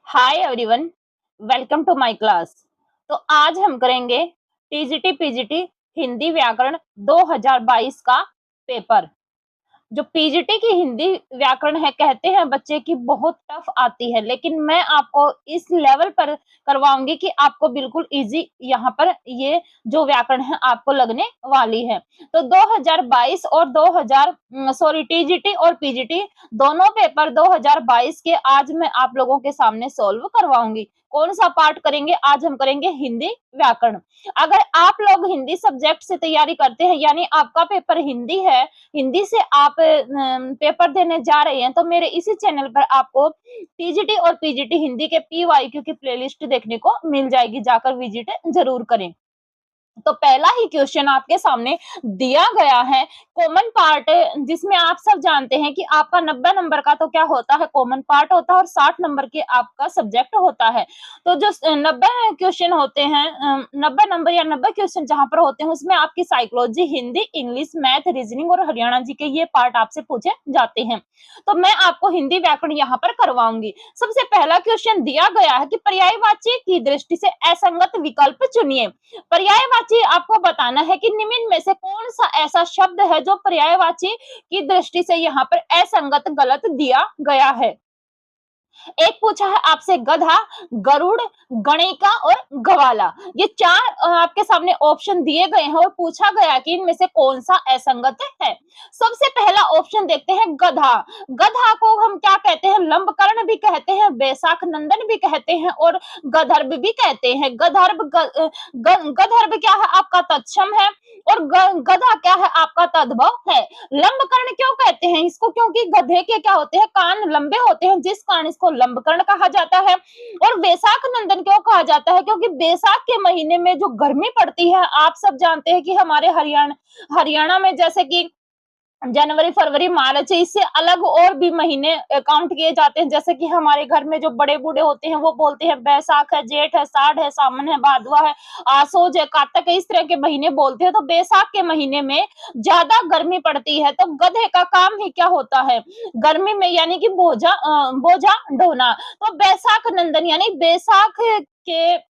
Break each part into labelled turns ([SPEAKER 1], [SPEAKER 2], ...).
[SPEAKER 1] Hi everyone, welcome to my class. तो आज हम करेंगे टीजीटी पीजीटी हिंदी व्याकरण 2022 का पेपर। जो पीजीटी की हिंदी व्याकरण है, कहते हैं बच्चे की बहुत टफ आती है, लेकिन मैं आपको इस लेवल पर करवाऊंगी कि आपको बिल्कुल इजी यहाँ पर ये जो व्याकरण है आपको लगने वाली है। तो 2022 और 2000 सॉरी टीजीटी और पीजीटी दोनों पेपर 2022 के आज मैं आप लोगों के सामने सॉल्व करवाऊंगी। कौन सा पार्ट करेंगे? आज हम करेंगे हिंदी व्याकरण। अगर आप लोग हिंदी सब्जेक्ट से तैयारी करते हैं, यानी आपका पेपर हिंदी है, हिंदी से आप पेपर देने जा रहे हैं, तो मेरे इसी चैनल पर आपको टीजीटी और पीजीटी हिंदी के पीवाईक्यू की प्लेलिस्ट देखने को मिल जाएगी, जाकर विजिट जरूर करें। तो पहला ही क्वेश्चन आपके सामने दिया गया है, कॉमन पार्ट, जिसमें आप सब जानते हैं कि आपका 90 नंबर का तो क्या होता है, कॉमन पार्ट होता है और 60 नंबर के आपका सब्जेक्ट होता है। तो जो 90 क्वेश्चन होते हैं, 90 नंबर या 90 क्वेश्चन जहां पर होते हैं, उसमें आपकी psychology, Hindi, English, math, reasoning और हरियाणा जी के ये पार्ट आपसे पूछे जाते हैं। तो मैं आपको हिंदी व्याकरण यहाँ पर करवाऊंगी। सबसे पहला क्वेश्चन दिया गया है कि पर्यायवाची की दृष्टि से असंगत विकल्प चुनिए। पर्यायवाची आपको बताना है कि निम्न में से कौन सा ऐसा शब्द है जो पर्यायवाची की दृष्टि से यहाँ पर असंगत गलत दिया गया है। एक पूछा है आपसे गधा, गरुड़, गणिका और गवाला। ये चार आपके सामने ऑप्शन दिए गए हैं और पूछा गया कि इनमें से कौन सा असंगत है। सबसे पहला ऑप्शन देखते हैं गधा। गधा को हम क्या कहते हैं? लंबकर्ण भी कहते हैं, बैसाख नंदन भी कहते हैं और गधर्व भी कहते हैं। गधर्व क्या है? आपका तत्सम है और गधा क्या है? आपका तद्भव है। लंबकर्ण क्यों कहते हैं इसको? क्योंकि गधे के क्या होते हैं? कान लंबे होते हैं, जिस कारण इसको लंबकर्ण कहा जाता है। और बैसाख नंदन क्यों कहा जाता है? क्योंकि बैसाख के महीने में जो गर्मी पड़ती है, आप सब जानते हैं कि हमारे हरियाणा में जैसे कि जनवरी, फरवरी, मार्च, इससे अलग और भी महीने काउंट किए जाते हैं। जैसे कि हमारे घर में जो बड़े बूढ़े होते हैं वो बोलते हैं बैसाख है, जेठ है, साढ़ है, सावन है, भादवा है, आसोज है, कातक है, इस तरह के महीने बोलते हैं। तो बैसाख के महीने में ज्यादा गर्मी पड़ती है, तो गधे का काम ही क्या होता है? गर्मी में यानी कि बोझा ढोना। तो बैसाख नंदन यानी बैसाख के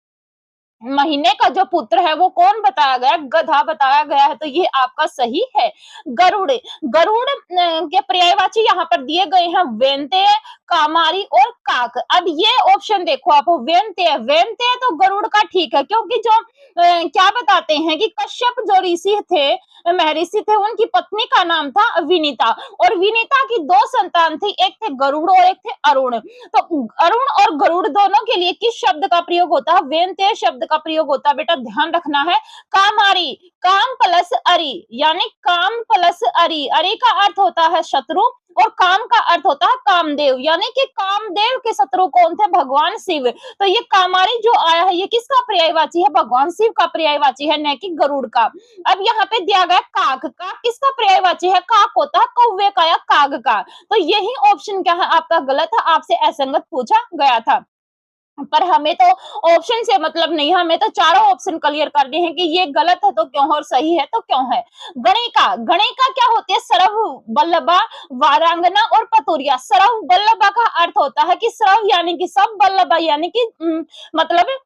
[SPEAKER 1] महीने का जो पुत्र है वो कौन बताया गया? गधा बताया गया है। तो ये आपका सही है। गरुड़, गरुड़ के पर्यायवाची यहाँ पर दिए गए हैं वेंतेय, कामारी और काक। अब ये ऑप्शन देखो आप, वेंतेय, वेंतेय तो गरुड़ का ठीक है, क्योंकि जो क्या बताते हैं कि कश्यप जो ऋषि थे, महर्षि थे, उनकी पत्नी का नाम था विनीता और विनीता की दो संतान थी, एक थे गरुड़ और एक थे अरुण। तो अरुण और गरुड़ दोनों के लिए किस शब्द का प्रयोग होता है? वेंतेय शब्द का प्रयोग होता है। बेटा ध्यान रखना है। कामारी, काम प्लस अरि, यानी काम प्लस अरि। अरि का अर्थ होता है शत्रु और काम का अर्थ होता है कामदेव, यानी कि कामदेव के शत्रु कौन थे? भगवान शिव। तो ये कामारी जो आया है, ये किसका पर्यायवाची है? भगवान शिव का पर्यायवाची है, न कि गरुड़ का। अब यहाँ पे दिया गया काक। काक किसका पर्यायवाची है? काक होता है कौवे का या काग का। तो यही ऑप्शन क्या है? आपका गलत है, आपसे असंगत पूछा गया था। पर हमें तो ऑप्शन से मतलब नहीं, हमें तो चारों ऑप्शन क्लियर करने हैं कि ये गलत है तो क्यों और सही है तो क्यों है। गणिका, गणिका क्या होती है? सरव, बल्लभा, वारांगना और पतुरिया। सरव बल्लभा का अर्थ होता है कि सरव यानी कि सब, बल्लभा यानी कि मतलब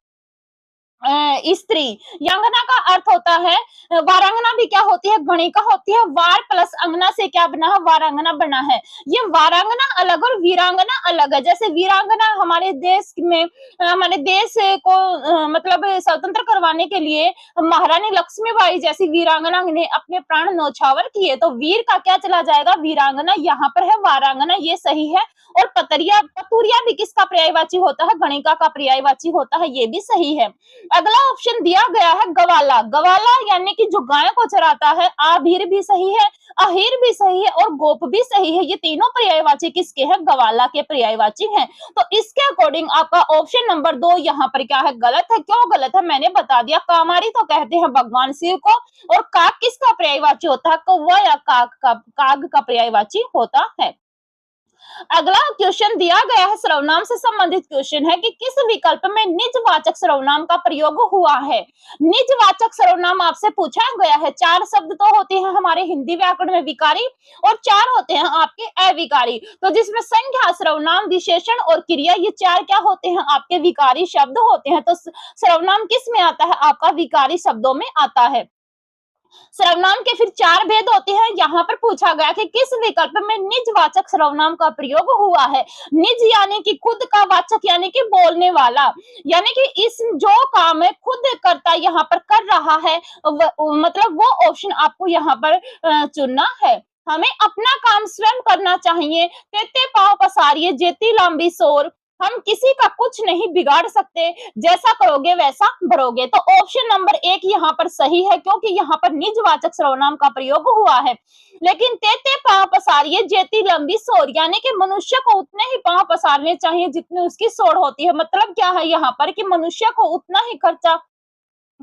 [SPEAKER 1] स्त्री। यंगना का अर्थ होता है, वारांगना भी क्या होती है? गणिका होती है। वार प्लस अंगना से क्या बना है? वारांगना बना है। ये वारांगना अलग और वीरांगना अलग है। जैसे वीरांगना हमारे देश में, हमारे देश को मतलब स्वतंत्र करवाने के लिए महारानी लक्ष्मीबाई जैसी वीरांगना ने अपने प्राण न्यौछावर किए। तो वीर का क्या चला जाएगा? वीरांगना। यहाँ पर है वारांगना, ये सही है। और पतुरिया भी किसका पर्यायवाची होता है? गणिका का पर्यायवाची होता है, ये भी सही है। अगला ऑप्शन दिया गया है गवाला। गवाला यानी कि जो गाय को चराता है। आभीर भी सही है, अहीर भी सही है और गोप भी सही है। ये तीनों पर्यायवाची किसके हैं? गवाला के पर्यायवाची हैं। तो इसके अकॉर्डिंग आपका ऑप्शन नंबर 2 यहाँ पर क्या है? गलत है। क्यों गलत है? मैंने बता दिया। कामारी तो कहते हैं भगवान शिव को और काक किसका पर्यायवाची होता है? कौवा या काग का पर्यायवाची होता है। अगला क्वेश्चन दिया गया है, सर्वनाम से संबंधित क्वेश्चन है कि किस विकल्प में निजवाचक सर्वनाम का प्रयोग हुआ है। निजवाचक सर्वनाम आपसे पूछा गया है। 4 शब्द तो होते हैं हमारे हिंदी व्याकरण में विकारी और 4 होते हैं आपके अविकारी। तो जिसमें संज्ञा, सर्वनाम, विशेषण और क्रिया, ये 4 क्या होते हैं? आपके विकारी शब्द होते हैं। तो सर्वनाम किस में आता है? आपका विकारी शब्दों में आता है। सर्वनाम के फिर 4 भेद होते हैं। यहाँ पर पूछा गया कि किस विकल्प में निजवाचक सर्वनाम का प्रयोग हुआ है। निज यानी कि खुद का, वाचक यानी कि बोलने वाला, यानी कि इस जो काम है खुद करता यहाँ पर कर रहा है, मतलब वो ऑप्शन आपको यहाँ पर चुनना है। हमें अपना काम स्वयं करना चाहिए। तेते पाँव पसारिए जेती लंबी सोर, हम किसी का कुछ नहीं बिगाड़ सकते, जैसा करोगे वैसा भरोगे। तो ऑप्शन नंबर 1 यहाँ पर सही है, क्योंकि यहाँ पर निजवाचक सर्वनाम का प्रयोग हुआ है। लेकिन तेते पांव पसारिए जेती लंबी सोर, यानी कि मनुष्य को उतने ही पांव पसारने चाहिए जितनी उसकी सोर होती है। मतलब क्या है यहाँ पर कि मनुष्य को उतना ही खर्चा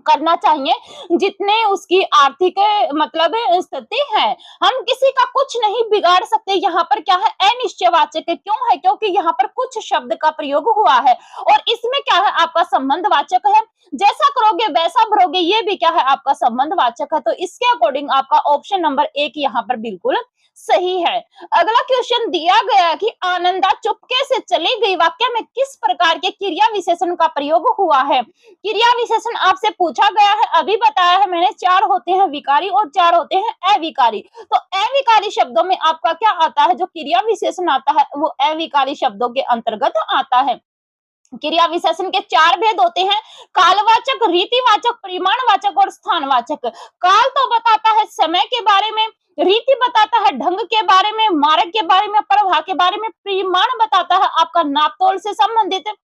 [SPEAKER 1] करना चाहिए जितने उसकी आर्थिक मतलब स्थिति है। हम किसी का कुछ नहीं बिगाड़ सकते। यहाँ पर क्या है? अनिश्चयवाचक है। क्यों है? क्योंकि यहाँ पर कुछ शब्द का प्रयोग हुआ है और इसमें क्या है? आपका संबंधवाचक है। जैसा करोगे वैसा भरोगे, ये भी क्या है? आपका संबंधवाचक है। तो इसके अकॉर्डिंग आपका ऑप्शन नंबर 1 यहाँ पर बिल्कुल सही है। अगला क्वेश्चन दिया गया कि आनंदा चुपके से चली गई वाक्य में किस प्रकार के क्रिया विशेषण का प्रयोग हुआ है। क्रिया विशेषण आपसे पूछा गया है, अभी बताया है मैंने। 4 होते हैं विकारी और 4 होते हैं अविकारी। तो अविकारी शब्दों में आपका क्या आता है? जो क्रिया विशेषण आता है वो अविकारी शब्दों के अंतर्गत आता है। क्रिया विशेषण के 4 भेद होते हैं, कालवाचक, रीतिवाचक, परिमाणवाचक और स्थानवाचक। काल तो बताता है समय के बारे में, रीति बताता है ढंग के बारे में, मार्ग के बारे में, प्रवाह के बारे में, परिमाण बताता है आपका नापतोल से संबंधित,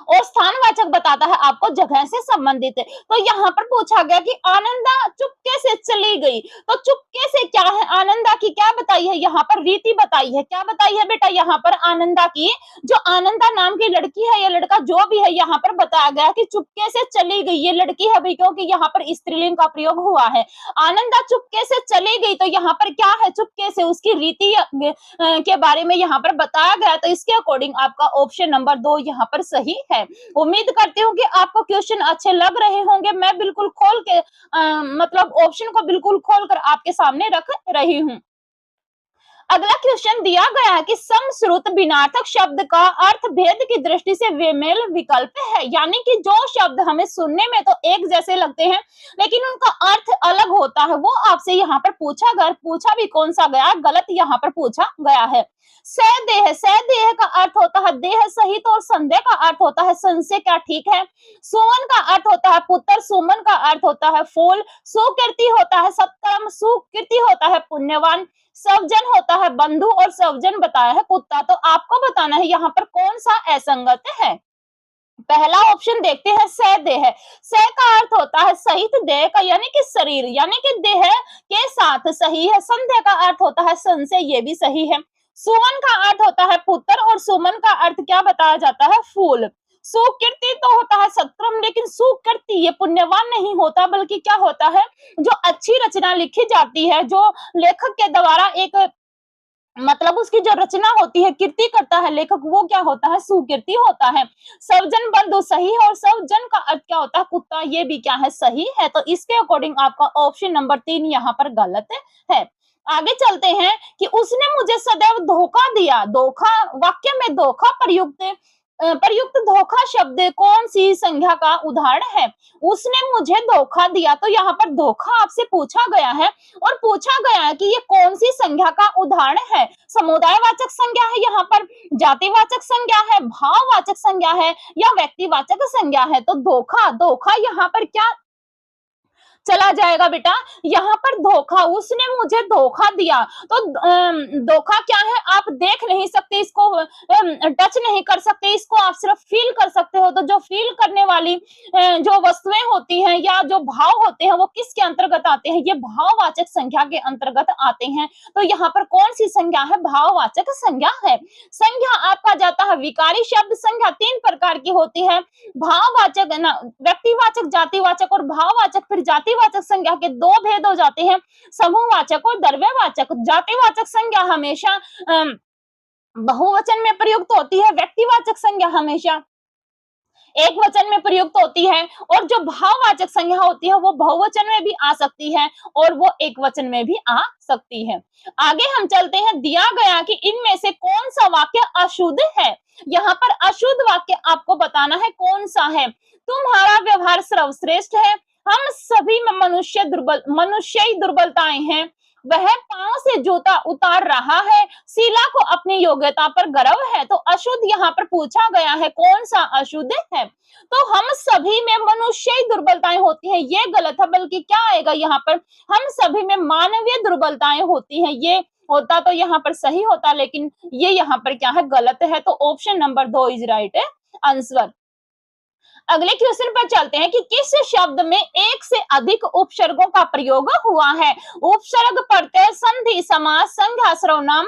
[SPEAKER 1] और स्थानवाचक बताता है आपको जगह से संबंधित है। तो यहाँ पर पूछा गया कि आनंदा चुपके से चली गई, तो चुपके से क्या है? आनंदा की क्या बताई है? यहाँ पर रीति बताई है। क्या बताई है बेटा? यहाँ पर आनंदा की, जो आनंदा नाम की लड़की है या लड़का जो भी है, यहाँ पर बताया गया कि चुपके से चली गई। ये लड़की है भाई, क्योंकि यहाँ पर स्त्रीलिंग का प्रयोग हुआ है। आनंदा चुपके से चली गई, तो यहाँ पर क्या है? चुपके से उसकी रीति के बारे में यहाँ पर बताया गया। तो इसके अकॉर्डिंग आपका ऑप्शन नंबर 2 यहाँ पर सही है। उम्मीद करती हूँ कि आपको क्वेश्चन अच्छे लग रहे होंगे। मैं बिल्कुल खोल के मतलब ऑप्शन को बिल्कुल खोल कर आपके सामने रख रही हूँ। अगला क्वेश्चन दिया गया है कि समश्रुत भिन्नार्थक शब्द का अर्थ भेद की दृष्टि से बेमेल विकल्प है, यानी कि जो शब्द हमें सुनने में तो एक जैसे लगते हैं लेकिन उनका अर्थ अलग होता है, वो आपसे यहाँ पर पूछा भी कौन सा गया? गलत यहाँ पर पूछा गया है। सदेह का अर्थ होता है देह सहित और संदेह का अर्थ होता है संशय। क्या ठीक है? सुमन का अर्थ होता है पुत्र, सुमन का अर्थ होता है फूल, सुकीर्ति होता है सत्कर्म, सुकीर्ति होता है पुण्यवान, सवजन होता है बंधु और सवजन बताया है कुत्ता। तो आपको बताना है यहाँ पर कौन सा असंगत है। पहला ऑप्शन देखते हैं, सदेह। स का अर्थ होता है सहित, देह का यानी कि शरीर, यानी कि देह के साथ, सही है। संदेह का अर्थ होता है संशय, ये भी सही है। सुमन का अर्थ होता है पुत्र और सुमन का अर्थ क्या बताया जाता है? फूल। सुकीर्ति तो होता है सत्कर्म, लेकिन सुकीर्ति ये पुण्यवान नहीं होता, बल्कि क्या होता है? जो अच्छी रचना लिखी जाती है, जो लेखक के द्वारा एक मतलब उसकी जो रचना होती है, कीर्ति करता है लेखक, वो क्या होता है? सुकीर्ति होता है। सवजन बंधु सही है और सवजन का अर्थ क्या होता है? कुत्ता, ये भी क्या है? सही है। तो इसके अकॉर्डिंग आपका ऑप्शन नंबर 3 यहाँ पर गलत है। आगे चलते हैं कि उसने मुझे सदैव धोखा दिया। धोखा, वाक्य में धोखा प्रयुक्त धोखा शब्द कौन सी संज्ञा का उदाहरण है? उसने मुझे धोखा दिया, तो यहाँ पर धोखा आपसे पूछा गया है और पूछा गया है कि ये कौन सी संज्ञा का उदाहरण है। समुदायवाचक संज्ञा है, यहाँ पर जातिवाचक संज्ञा है, भाववाचक संज्ञा है या व्यक्तिवाचक संज्ञा है। तो धोखा यहाँ पर क्या चला जाएगा बेटा? यहाँ पर धोखा, उसने मुझे धोखा दिया। तो धोखा क्या है? आप देख नहीं सकते इसको, टच नहीं कर सकते इसको, आप सिर्फ फील कर सकते हो। तो जो फील करने वाली जो वस्तुएं होती हैं या जो भाव होते हैं वो किसके अंतर्गत आते हैं? ये भाववाचक संज्ञा के अंतर्गत आते हैं। तो यहाँ पर कौन सी संज्ञा है? भाववाचक संज्ञा है। संज्ञा आपका जाता है विकारी शब्द। संज्ञा 3 प्रकार की होती है, भाववाचक, व्यक्तिवाचक, जातिवाचक और भाववाचक। फिर जातिवाचक संज्ञा के 2 भेद हो जाते हैं, समूहवाचक और द्रव्यवाचक। जातिवाचक संज्ञा हमेशा बहुवचन में प्रयुक्त होती है व्यक्तिवाचक संज्ञा हमेशा, एक वचन में प्रयुक्त होती है, और जो भाववाचक संज्ञा होती है वो बहुवचन में भी आ सकती है और वो एक वचन में भी आ सकती है। आगे हम चलते हैं, दिया गया कि इनमें से कौन सा वाक्य अशुद्ध है। यहाँ पर अशुद्ध वाक्य आपको बताना है कौन सा है। तुम्हारा व्यवहार सर्वश्रेष्ठ है, हम सभी में मनुष्य ही दुर्बलताएं हैं, वह पांव से जूता उतार रहा है, शीला को अपनी योग्यता पर गर्व है। तो अशुद्ध यहाँ पर पूछा गया है, कौन सा अशुद्ध है। तो हम सभी में मनुष्य ही दुर्बलताएं होती हैं, ये गलत है, बल्कि क्या आएगा यहाँ पर, हम सभी में मानवीय दुर्बलताएं होती हैं, ये होता तो यहाँ पर सही होता, लेकिन ये यहाँ पर क्या है, गलत है। तो option number 2 is right answer. अगले क्वेश्चन पर चलते हैं कि किस शब्द में एक से अधिक उपसर्गों का प्रयोग हुआ है। उपसर्ग, प्रत्यय, संधि, समास, संज्ञा, सर्वनाम,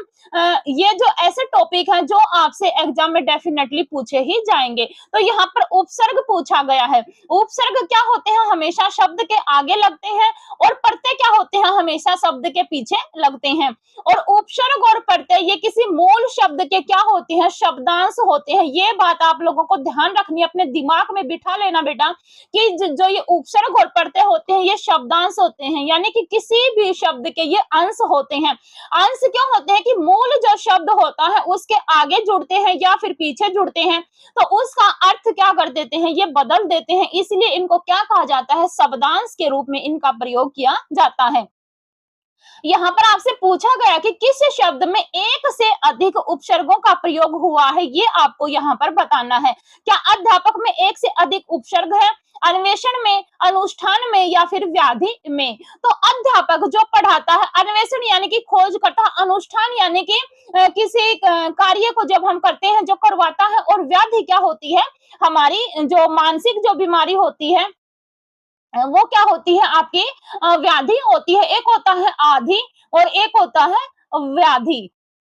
[SPEAKER 1] ये जो ऐसे टॉपिक हैं जो आपसे एग्जाम में डेफिनेटली पूछे ही जाएंगे। तो यहाँ पर उपसर्ग पूछा गया है। उपसर्ग क्या होते हैं, हमेशा शब्द के आगे लगते हैं, और प्रत्यय क्या होते हैं, हमेशा शब्द के पीछे लगते हैं। और उपसर्ग और प्रत्यय ये किसी मूल शब्द के क्या होते हैं, शब्दांश होते हैं। ये बात आप लोगों को ध्यान रखनी है, अपने दिमाग में बिठा लेना बेटा, कि जो ये उपसर्ग और प्रत्यय होते हैं ये शब्दांश होते हैं, यानी कि किसी भी शब्द के ये अंश होते हैं। अंश क्यों होते हैं कि मूल जो शब्द होता है उसके आगे जुड़ते हैं या फिर पीछे जुड़ते हैं, तो उसका अर्थ क्या कर देते हैं, ये बदल देते हैं, इसलिए इनको क्या कहा जाता है, शब्दांश के रूप में इनका प्रयोग किया जाता है। यहाँ पर आपसे पूछा गया कि किस शब्द में एक से अधिक उपसर्गों का प्रयोग हुआ है, ये आपको यहाँ पर बताना है। क्या अध्यापक में एक से अधिक उपसर्ग है, अन्वेषण में, अनुष्ठान में, या फिर व्याधि में। तो अध्यापक जो पढ़ाता है, अन्वेषण यानी कि खोज करता है, अनुष्ठान यानी कि किसी कार्य को जब हम करते हैं जो करवाता है, और व्याधि क्या होती है, हमारी जो मानसिक जो बीमारी होती है वो क्या होती है, आपकी व्याधि होती है। एक होता है आधि और एक होता है व्याधि।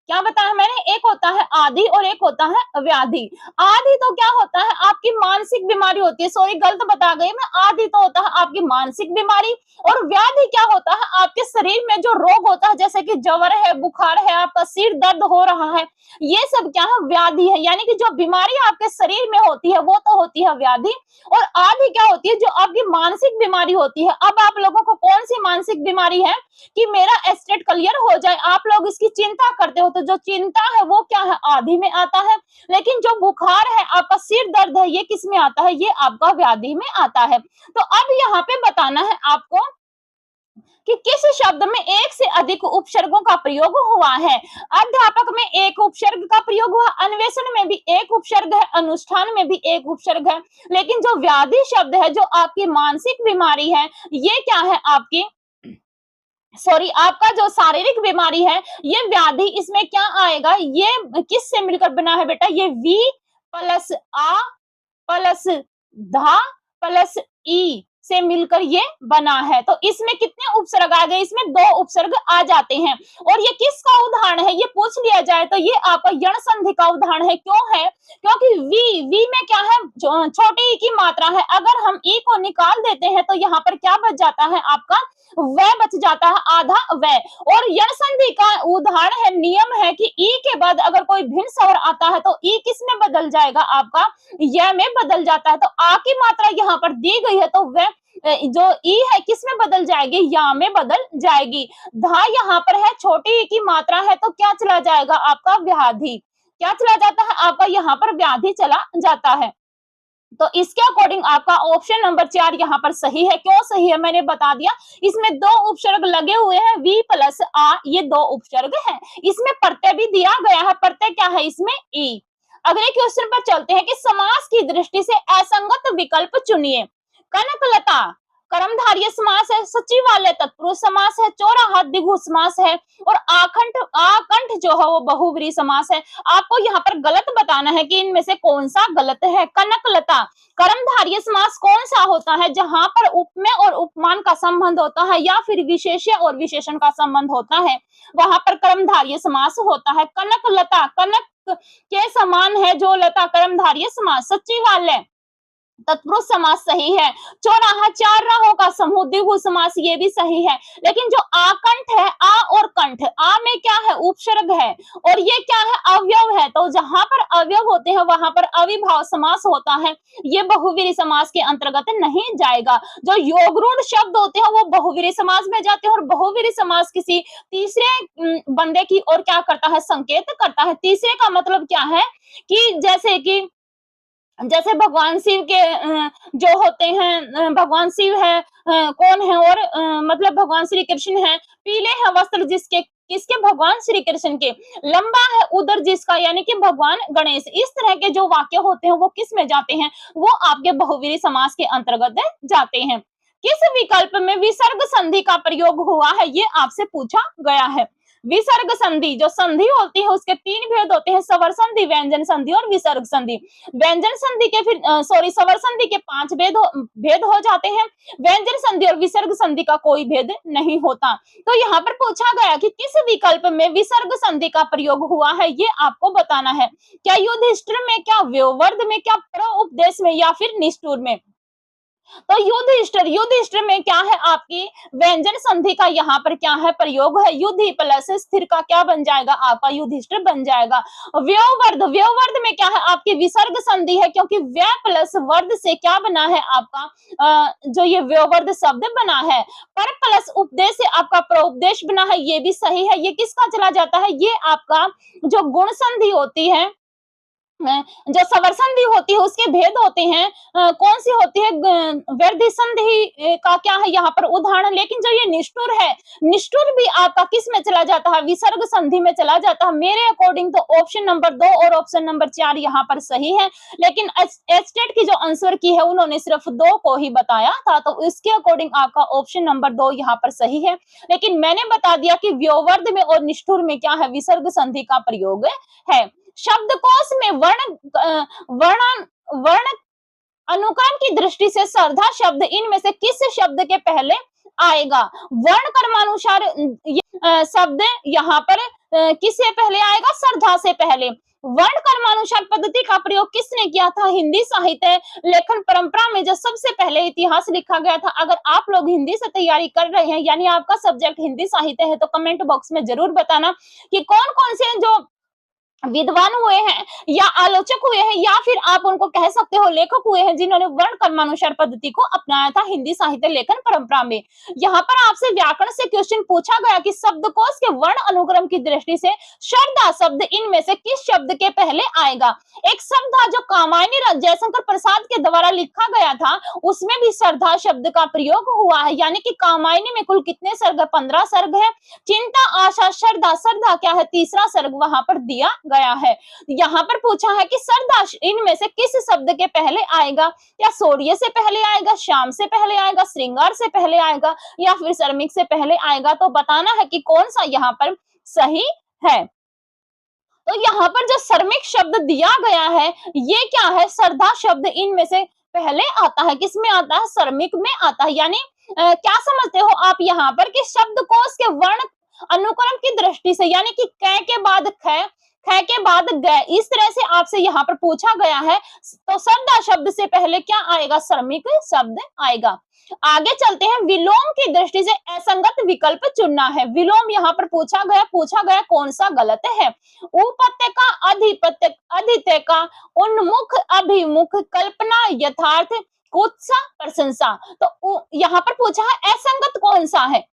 [SPEAKER 1] क्या बताया मैंने, एक होता है आदि और एक होता है व्याधि। आदि तो क्या होता है, आपकी मानसिक बीमारी होती है, सॉरी गलत बता गई मैं, आदि तो होता है आपकी मानसिक बीमारी, और व्याधि क्या होता है, आपके शरीर में जो रोग होता है, जैसे कि ज्वर है, बुखार है, आपका सिर दर्द हो रहा है, ये सब क्या है, व्याधि है। यानी कि जो बीमारी आपके शरीर में होती है वो तो होती है व्याधि, और आदि क्या होती है, जो आपकी मानसिक बीमारी होती है। अब आप लोगों को कौन सी मानसिक बीमारी है कि मेरा एस्टेट क्लियर हो जाए, आप लोग इसकी चिंता करते हो, तो जो चिंता है वो क्या है, आदि में आता है। लेकिन जो बुखार है, आपका सिर दर्द है, ये किस में आता है, ये आपका व्याधि में आता है। तो अब यहाँ पे बताना है आपको कि किस शब्द में एक से अधिक उपसर्गों का प्रयोग हुआ है। अध्यापक में एक उपसर्ग का प्रयोग हुआ, अन्वेषण में भी एक उपसर्ग है, अनुष्ठान में भी एक उपसर्ग है। लेकिन जो व्याधि शब्द है, जो आपकी मानसिक बीमारी है, ये क्या है, आपकी सॉरी आपका जो शारीरिक बीमारी है, ये व्याधि, इसमें क्या आएगा, ये किस से मिलकर बना है बेटा, ये वी प्लस आ प्लस धा प्लस ई से मिलकर ये बना है। तो इसमें कितने उपसर्ग आ गए, इसमें 2 उपसर्ग आ जाते हैं। और ये किसका उदाहरण है, ये पूछ लिया जाए तो ये आपका यण संधि का उदाहरण है। क्यों है, क्योंकि वी में क्या है, छोटी ई की मात्रा है, अगर हम ई को निकाल देते हैं तो यहाँ पर क्या बच जाता है, आपका वह बच जाता है, आधा वह। और यण संधि का उदाहरण है, नियम है कि ई के बाद अगर कोई भिन्न स्वर आता है तो ई किस में बदल जाएगा, आपका य में बदल जाता है। तो आ की मात्रा यहाँ पर दी गई है, तो वह जो ई है किस में बदल जाएगी, या में बदल जाएगी। धा यहाँ पर है, छोटी ई की मात्रा है, तो क्या चला जाएगा, आपका व्याधि। क्या चला जाता है, आपका यहाँ पर व्याधि चला जाता है। तो इसके अकॉर्डिंग आपका ऑप्शन नंबर 4 यहाँ पर सही है। क्यों सही है, मैंने बता दिया, इसमें 2 उपसर्ग लगे हुए हैं, वी प्लस आ, ये 2 उपसर्ग हैं। इसमें प्रत्यय भी दिया गया है, प्रत्यय क्या है इसमें, ई। अगले क्वेश्चन पर चलते हैं कि समास की दृष्टि से असंगत विकल्प चुनिए। कनकलता कर्मधारय समास है, सचिवालय तत्पुरुष समास है, चौराहा द्विगु समास है, और आकंठ जो है वो बहुव्रीहि समास है। आपको यहाँ पर गलत बताना है कि इनमें से कौन सा गलत है। कनकलता कर्मधारय समास कौन सा होता है, जहां पर उपमेय और उपमान का संबंध होता है, या फिर विशेष्य और विशेषण का संबंध होता है, वहां पर कर्मधारय समास होता है। कनकलता, कनक के समान है जो लता, कर्मधारय समास। सचिवालय तत्पुरुष समास सही है। चौराहा, चार राहों का समूह, द्विगु समास ये भी सही है। लेकिन जो आकंठ है, आ और कंठ, आ में क्या है, उपसर्ग है और ये क्या है, अवयव है। तो जहां पर अवयव होते हैं वहां पर अविभाव समास होता है, ये बहुवीरी समास के अंतर्गत नहीं जाएगा। जो योगरूढ़ शब्द होते हैं वो बहुवीरी समास में जाते हैं और बहुवीरी समास किसी तीसरे बंदे की ओर क्या करता है, संकेत करता है। तीसरे का मतलब क्या है कि जैसे भगवान शिव के जो होते हैं, भगवान शिव है, कौन है, और मतलब भगवान श्री कृष्ण है। पीले हैं वस्त्र जिसके, किसके, भगवान श्री कृष्ण के। लंबा है उदर जिसका, यानी कि भगवान गणेश। इस तरह के जो वाक्य होते हैं वो किस में जाते हैं, वो आपके बहुवीरी समास के अंतर्गत जाते हैं। किस विकल्प में विसर्ग संधि का प्रयोग हुआ है, ये आपसे पूछा गया है। विसर्ग संधि, जो संधि होती है उसके तीन भेद होते हैं, स्वर संधि, व्यंजन संधि और विसर्ग संधि। व्यंजन संधि के फिर स्वर संधि के 5 भेद हो जाते हैं। व्यंजन संधि और विसर्ग संधि का कोई भेद नहीं होता। तो यहाँ पर पूछा गया कि किस विकल्प में विसर्ग संधि का प्रयोग हुआ है, ये आपको बताना है। क्या युधिष्ठिर में, क्या व्योवर्ध में, क्या प्रोपदेश में या फिर निष्ठुर में। तो युधिष्ठिर में क्या है, आपकी व्यंजन संधि का यहाँ पर क्या है, प्रयोग है। युधि प्लस स्थिर का क्या बन जाएगा, आपका युधिष्ठिर बन जाएगा। व्योवर्ध में क्या है, आपकी विसर्ग संधि है, क्योंकि व्य प्लस वर्ध से क्या बना है, आपका जो ये व्योवर्ध शब्द बना है। पर प्लस उपदेश से आपका प्रोपदेश बना है, ये भी सही है। ये किसका चला जाता है, ये आपका जो गुण संधि होती है, जो स्वर संधि होती है उसके भेद होते हैं। कौन सी होती है, वृद्धि संधि का क्या है यहाँ पर उदाहरण। लेकिन जो ये निष्ठुर है, निष्ठुर भी आपका किस में चला जाता है, विसर्ग संधि में चला जाता है। मेरे अकॉर्डिंग तो ऑप्शन नंबर 2 और ऑप्शन नंबर 4 यहाँ पर सही है। लेकिन एस्टेट की जो आंसर की है उन्होंने सिर्फ 2 को ही बताया था, तो इसके अकॉर्डिंग आपका ऑप्शन नंबर 2 यहाँ पर सही है। लेकिन मैंने बता दिया कि व्योवर्ध में और निष्ठुर में क्या है, विसर्ग संधि का प्रयोग है। शब्दकोश में वर्ण वर्ण अनुक्रम की दृष्टि से सर्धा शब्द इनमें से किस शब्द के पहले आएगा। वर्ण क्रमानुसार शब्द यहाँ पर किससे पहले आएगा, सर्धा से पहले। वर्ण कर्मानुसार पद्धति का प्रयोग किसने किया था, हिंदी साहित्य लेखन परंपरा में जो सबसे पहले इतिहास लिखा गया था। अगर आप लोग हिंदी से तैयारी कर रहे हैं, यानी आपका सब्जेक्ट हिंदी साहित्य है, तो कमेंट बॉक्स में जरूर बताना कि कौन कौन से जो विद्वान हुए हैं या आलोचक हुए हैं या फिर आप उनको कह सकते हो लेखक हुए हैं, जिन्होंने वर्ण कर्मानुसार पद्धति को अपनाया था हिंदी साहित्य लेखन परंपरा में। यहाँ पर आपसे व्याकरण से क्वेश्चन पूछा गया कि शब्दकोश के वर्ण अनुक्रम की दृष्टि से श्रद्धा शब्द इनमें से किस शब्द के पहले आएगा। एक शब्द था जो कामायनी जयशंकर प्रसाद के द्वारा लिखा गया था, उसमें भी श्रद्धा शब्द का प्रयोग हुआ है। यानी कि कामायनी में कुल कितने सर्ग, 15 सर्ग है। चिंता, आशा, श्रद्धा, श्रद्धा क्या है, तीसरा सर्ग वहां पर दिया गया है। यहाँ पर पूछा है कि श्रद्धा इनमें से किस शब्द के पहले आएगा। या शौर्य से पहले आएगा, श्याम से पहले आएगा, श्रृंगार से पहले आएगा या फिर श्रमिक से पहले आएगा। तो बताना है कि कौन सा यहाँ पर सही है। तो यहाँ पर जो श्रमिक शब्द दिया गया है, ये क्या है, श्रद्धा शब्द इनमें से पहले आता है। किसमें आता है, श्रमिक में आता है। यानी क्या समझते हो आप यहाँ पर कि शब्दकोश के वर्ण अनुक्रम की दृष्टि से, यानी कि क के बाद ख, ख के बाद ग, इस तरह से आपसे यहाँ पर पूछा गया है। तो श्रद्धा शब्द से पहले क्या आएगा, श्रमिक शब्द आएगा। आगे चलते हैं, विलोम की दृष्टि से असंगत विकल्प चुनना है। विलोम यहाँ पर पूछा गया कौन सा गलत है। उपत्यका, अधित्यका, उन्मुख, अभिमुख, कल्पना, यथार्थ, कुत्सा, प्रशंसा। तो यहाँ पर पूछा है असंगत कौन सा है।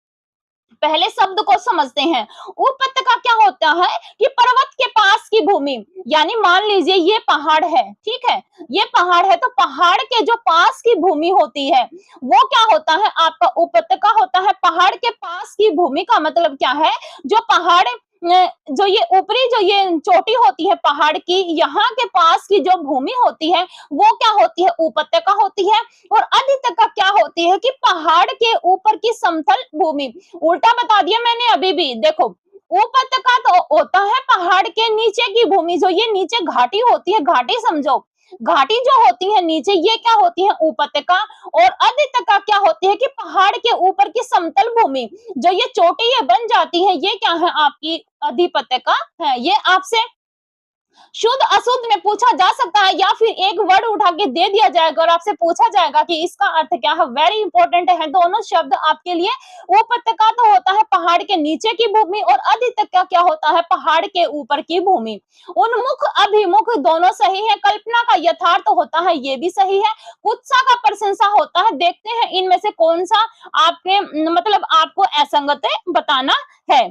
[SPEAKER 1] पहले शब्द को समझते हैं। उपत्यका क्या होता है कि पर्वत के पास की भूमि, यानी मान लीजिए ये पहाड़ है, ठीक है, ये पहाड़ है, तो पहाड़ के जो पास की भूमि होती है वो क्या होता है, आपका उपत्यका होता है। पहाड़ के पास की भूमि का मतलब क्या है, जो पहाड़ जो ये ऊपरी जो ये चोटी होती है पहाड़ की, यहाँ के पास की जो भूमि होती है वो क्या होती है, उपत्यका होती है। और अधित्यका क्या होती है कि पहाड़ के ऊपर की समतल भूमि। उल्टा बता दिया मैंने अभी भी, देखो उपत्यका तो होता है पहाड़ के नीचे की भूमि, जो ये नीचे घाटी होती है, घाटी समझो, घाटी जो होती है नीचे, ये क्या होती है, उपत्यका। और अधित्यका क्या होती है कि पहाड़ के ऊपर की समतल भूमि, जो ये चोटी ये बन जाती है, ये क्या है, आपकी अधिपत्यका है। ये आपसे शुद्ध अशुद्ध में पूछा जा सकता है या फिर एक वर्ड उठा के दे दिया जाएगा और आपसे पूछा जाएगा कि इसका अर्थ क्या है। वेरी इंपॉर्टेंट है दोनों शब्द आपके लिए। उपत्यका तो होता है पहाड़ के नीचे की भूमि और अधित्यका क्या होता है, पहाड़ के ऊपर की भूमि। उन्मुख अभिमुख दोनों सही है। कल्पना का यथार्थ होता है, ये भी सही है। कुत्सा का प्रशंसा होता है। देखते हैं इनमें से कौन सा आपके मतलब आपको असंगत बताना है।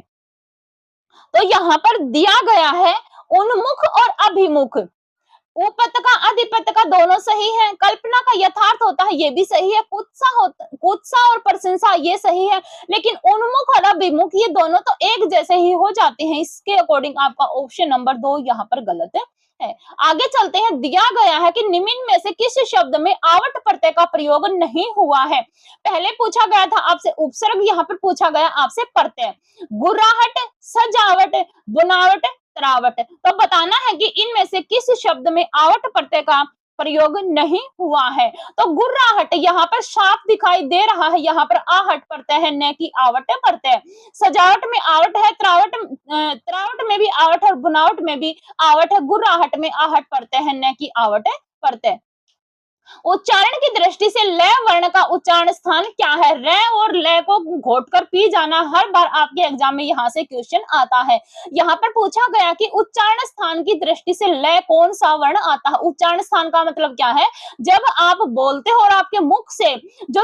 [SPEAKER 1] तो यहाँ पर दिया गया है उन्मुख और अभिमुख। उपत्यका अधिपत्यका दोनों सही है। कल्पना का यथार्थ होता है, ये भी सही है। कुत्सा और प्रशंसा ये सही है। लेकिन उन्मुख और अभिमुख ये दोनों तो एक जैसे ही हो जाते हैं। इसके अकॉर्डिंग आपका ऑप्शन नंबर 2 यहाँ पर गलत है। आगे चलते हैं। दिया गया है कि निम्न में से किस शब्द में आवट प्रत्यय का प्रयोग नहीं हुआ है। पहले पूछा गया था आपसे उपसर्ग, यहाँ पर पूछा गया आपसे प्रत्यय। गुर्राहट, सजावट, बुनावट, तरावट। तो बताना है कि इनमें से किस शब्द में आवट प्रत्यय का प्रयोग नहीं हुआ है। तो गुर्राहट यहाँ पर साफ दिखाई दे रहा है, यहाँ पर आहट प्रत्यय है, न कि आवट प्रत्यय। सजावट में आवट है, तरावट में भी आवट है और बुनावट में भी आवट है। गुर्राहट में आहट प्रत्यय है, न कि आवट प्रत्यय। उच्चारण की दृष्टि से ल वर्ण का उच्चारण स्थान क्या है। र और ल को घोटकर पी जाना, हर बार आपके एग्जाम में यहाँ से क्वेश्चन आता है। यहाँ पर पूछा गया कि उच्चारण स्थान की दृष्टि से ल कौन सा वर्ण आता है। उच्चारण स्थान का मतलब क्या है, जब आप बोलते हो और आपके मुख से जो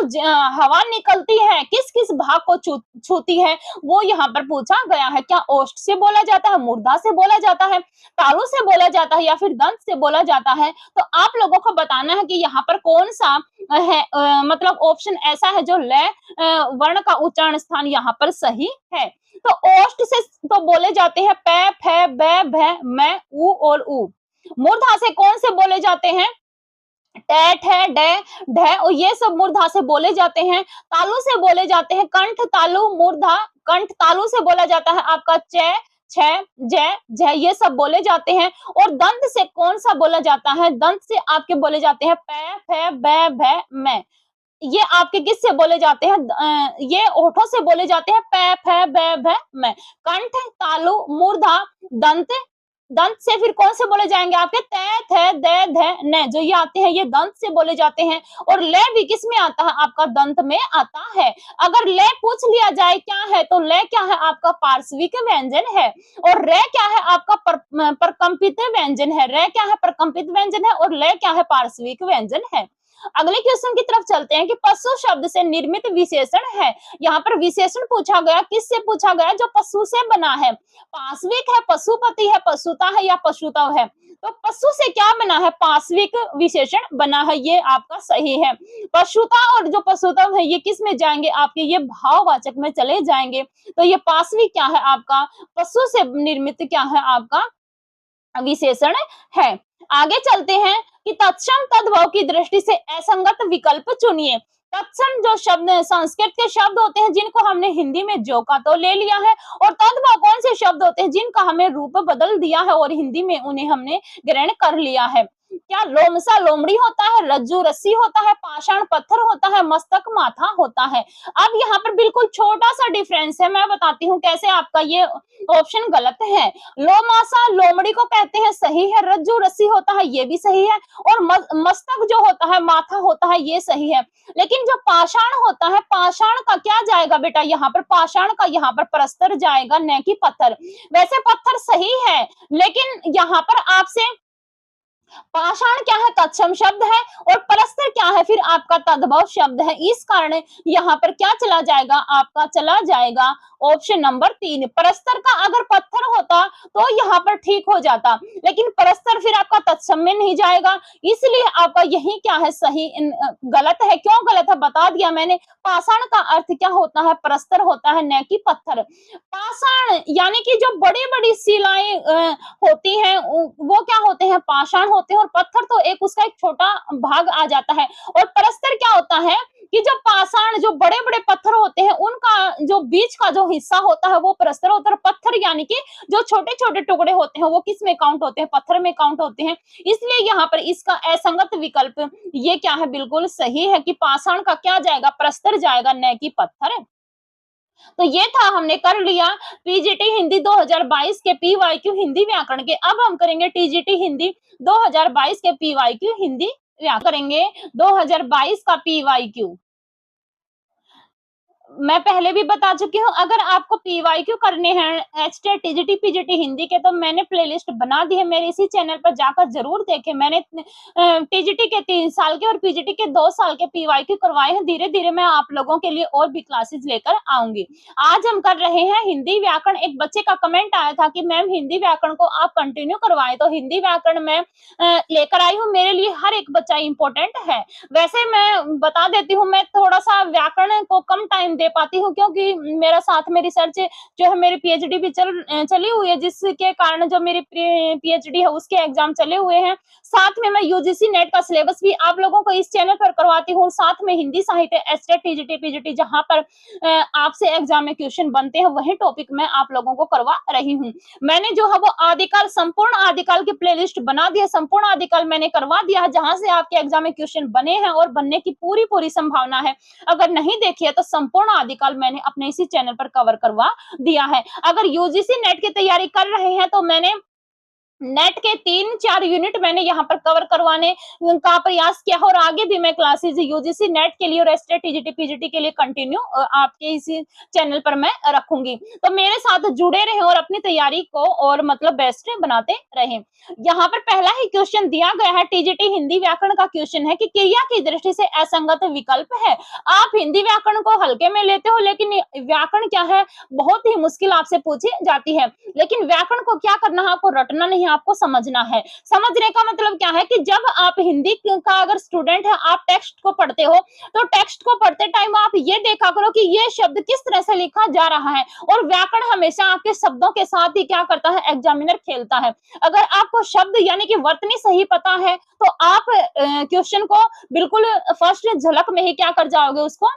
[SPEAKER 1] हवा निकलती है किस किस भाग को छूती है, वो यहाँ पर पूछा गया है। क्या ओष्ठ से बोला जाता है, मूर्धा से बोला जाता है, तालु से बोला जाता है या फिर दंत से बोला जाता है। तो आप लोगों को बताना है कि यहाँ पर कौन सा है मतलब ऑप्शन ऐसा है जो ल वर्ण का उच्चारण स्थान यहाँ पर सही है। तो ओष्ठ से तो बोले जाते हैं प, फ, ब, भ, म, उ और उ। मूर्धा से कौन से बोले जाते हैं, ट, ठ, ड, ढ और ये सब मूर्धा से बोले जाते हैं। तालु से बोले जाते हैं कंठ तालु मूर्धा, कंठ तालु से बोला जाता है आपका च, छ, ज, झ, ये सब बोले जाते हैं। और दंत से कौन सा बोला जाता है, दंत से आपके बोले जाते हैं प, फ, ब, भ, म। ये आपके किससे बोले जाते हैं, ये ओठों से बोले जाते हैं प, फ, ब, भ, म। कंठ तालु मूर्धा दंत, दंत से फिर कौन से बोले जाएंगे आपके त, थ, द, ध, न, जो ये आते हैं ये दंत से बोले जाते हैं। और ल भी किस में आता है, आपका दंत में आता है। अगर ल पूछ लिया जाए क्या है, तो ल क्या है आपका पार्श्विक व्यंजन है। और र क्या है आपका प्रकंपित व्यंजन है। र क्या है प्रकंपित व्यंजन है और ल क्या है पार्श्विक व्यंजन है। अगले क्वेश्चन की तरफ चलते हैं कि पशु शब्द से निर्मित विशेषण है। यहाँ पर विशेषण पूछा गया, किससे पूछा गया, जो पशु से बना है। पाश्विक है, पशुपति है, पशुता है या पशुतव है। तो पशु से क्या बना है, पाश्विक विशेषण बना है, ये आपका सही है। पशुता और जो पशुतव है ये किस में जाएंगे, आपके ये भाववाचक में चले जाएंगे। तो ये पाश्विक क्या है आपका, पशु से निर्मित क्या है आपका विशेषण है। आगे चलते हैं कि तत्सम तद्भव की दृष्टि से असंगत विकल्प चुनिए। तत्सम जो शब्द संस्कृत के शब्द होते हैं जिनको हमने हिंदी में जो का तो ले लिया है, और तद्भव कौन से शब्द होते हैं जिनका हमें रूप बदल दिया है और हिंदी में उन्हें हमने ग्रहण कर लिया है। क्या लोमसा लोमड़ी होता है, रज्जू रस्सी होता है, पाषाण पत्थर होता है, मस्तक माथा होता है। अब यहाँ पर बिल्कुल छोटा सा डिफरेंस है, मैं बताती हूँ कैसे आपका ये ऑप्शन गलत है। लोमासा लोमड़ी को कहते हैं, सही है। रज्जू रस्सी होता है, ये भी सही है। और मस्तक जो होता है, माथा होता है, ये सही है। लेकिन जो पाषाण होता है, पाषाण का क्या जाएगा बेटा, यहाँ पर पाषाण का यहाँ पर प्रस्तर जाएगा, न कि पत्थर। वैसे पत्थर सही है, लेकिन यहाँ पर आपसे पाषाण क्या है, तत्सम शब्द है, और परस्तर क्या है फिर आपका तद्भव शब्द है। इस कारण यहाँ पर क्या चला जाएगा, आपका चला जाएगा ऑप्शन नंबर 3। परस्तर का अगर पत्थर होता तो यहाँ पर ठीक हो जाता, लेकिन परस्तर फिर आपका तत्सम में नहीं जाएगा, इसलिए आपका यही क्या है सही गलत है। क्यों गलत है बता दिया मैंने। पाषाण का अर्थ क्या होता है, परस्तर होता है, न कि पत्थर। पाषाण यानी कि जो बड़ी बड़ी शिलाएं होती हैं वो क्या होते हैं, पाषाण होते हैं, और पत्थर तो एक उसका एक छोटा भाग आ जाता है। और परस्तर क्या होता है कि जब पाषाण जो बड़े बड़े पत्थर होते हैं उनका जो बीच का जो हिस्सा होता है वो परस्तर होता है। पत्थर यानी कि जो छोटे छोटे टुकड़े होते हैं वो किस में काउंट होते हैं, पत्थर में काउंट होते हैं। इसलिए यहाँ पर इसका असंगत विकल्प ये क्या है, बिल्कुल सही है कि पाषाण का क्या जाएगा, परस्तर जाएगा, न कि पत्थर। तो ये था, हमने कर लिया पीजीटी हिंदी 2022 के पीवाईक्यू हिंदी व्याकरण के। अब हम करेंगे टीजीटी हिंदी 2022 के पीवाईक्यू हिंदी व्याकरण करेंगे 2022 का पीवाईक्यू। मैं पहले भी बता चुकी हूँ, अगर आपको पीवाईक्यू करने हैं एचटेट टीजीटी पीजीटी हिंदी के, तो मैंने प्लेलिस्ट बना दी है, मेरे इसी चैनल पर जाकर जरूर देखें। मैंने टीजीटी के 3 साल के और पीजीटी के 2 साल के पीवाईक्यू करवाए हैं। धीरे धीरे मैं आप लोगों के लिए और भी क्लासेस लेकर आऊंगी। आज हम कर रहे हैं हिंदी व्याकरण। एक बच्चे का कमेंट आया था कि मैम हिंदी व्याकरण को आप कंटिन्यू करवाएं, तो हिंदी व्याकरण में लेकर आई हूँ। मेरे लिए हर एक बच्चा इंपॉर्टेंट है। वैसे मैं बता देती हूँ, मैं थोड़ा सा व्याकरण को कम टाइम दे पाती हूँ, क्योंकि मेरा साथ में रिसर्च जो है, मेरी पीएचडी भी चली हुई है, जिसके कारण जो मेरी पीएचडी है उसके एग्जाम चले हुए हैं। साथ में मैं यूजीसी नेट का सिलेबस भी आप लोगों को इस चैनल पर करवाती हूँ। साथ में हिंदी साहित्य एस्टेट टीजीटी पीजीटी जहां पर आपसे एग्जाम में क्वेश्चन बनते हैं, वही टॉपिक मैं आप लोगों को करवा रही हूँ। मैंने जो है वो आदिकाल, संपूर्ण आदिकाल की प्लेलिस्ट बना दी है। संपूर्ण आदिकाल मैंने करवा दिया है, जहां से आपके एग्जाम में क्वेश्चन बने हैं और बनने की पूरी पूरी संभावना है। अगर नहीं देखी है तो संपूर्ण आदिकाल मैंने अपने इसी चैनल पर कवर करवा दिया है। अगर यूजीसी नेट की तैयारी कर रहे हैं तो मैंने नेट के 3-4 यूनिट मैंने यहाँ पर कवर करवाने का प्रयास किया है, और आगे भी मैं क्लासेस यूजीसी नेट के लिए और एस्टेट टीजीटी पीजीटी के लिए कंटिन्यू आपके इसी चैनल पर मैं रखूंगी। तो मेरे साथ जुड़े रहें और अपनी तैयारी को और मतलब बेस्ट बनाते रहें। यहाँ पर पहला ही क्वेश्चन दिया गया है, टीजीटी हिंदी व्याकरण का क्वेश्चन है कि क्रिया की दृष्टि से असंगत विकल्प है। आप हिंदी व्याकरण को हल्के में लेते हो, लेकिन व्याकरण क्या है, बहुत ही मुश्किल आपसे पूछी जाती है। लेकिन व्याकरण को क्या करना है, आपको रटना नहीं, आपको समझना है। समझने का मतलब क्या है कि जब आप हिंदी का अगर स्टूडेंट है, आप टेक्स्ट को पढ़ते हो, तो टेक्स्ट को पढ़ते टाइम आप ये देखा करो कि ये शब्द किस तरह से लिखा जा रहा है। और व्याकरण हमेशा आपके शब्दों के साथ ही क्या करता है, एग्जामिनर खेलता है। अगर आपको शब्द यानी कि वर्तनी सही पता है, तो आप क्वेश्चन को बिल्कुल फर्स्ट झलक में ही क्या कर जाओगे, उसको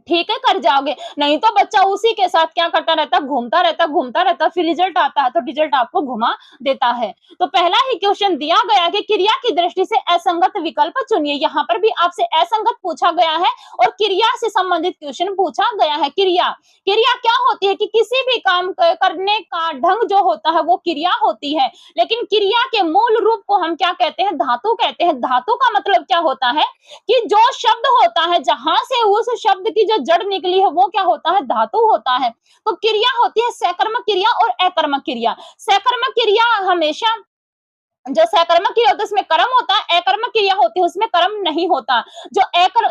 [SPEAKER 1] ठीक है कर जाओगे। नहीं तो बच्चा उसी के साथ क्या करता रहता, घूमता रहता, फिर रिजल्ट आता है तो रिजल्ट आपको घुमा देता है। तो पहला ही क्वेश्चन दिया गया कि क्रिया की दृष्टि से असंगत विकल्प चुनिए। यहाँ पर भी आपसे असंगत पूछा गया है और क्रिया से संबंधित क्वेश्चन पूछा गया है। क्रिया क्रिया क्या होती है कि किसी भी काम करने का ढंग जो होता है वो क्रिया होती है। लेकिन क्रिया के मूल रूप को हम क्या कहते हैं, धातु कहते हैं। धातु का मतलब क्या होता है कि जो शब्द होता है, जहां से उस शब्द की जो जड़ निकली है, वो क्या होता है, धातु होता है। तो क्रिया होती है सकर्मक क्रिया और अकर्मक क्रिया। सकर्मक क्रिया हमेशा, जो सकर्मक क्रिया होती है उसमें कर्म होता है, अकर्मक क्रिया होती है उसमें कर्म नहीं होता। जो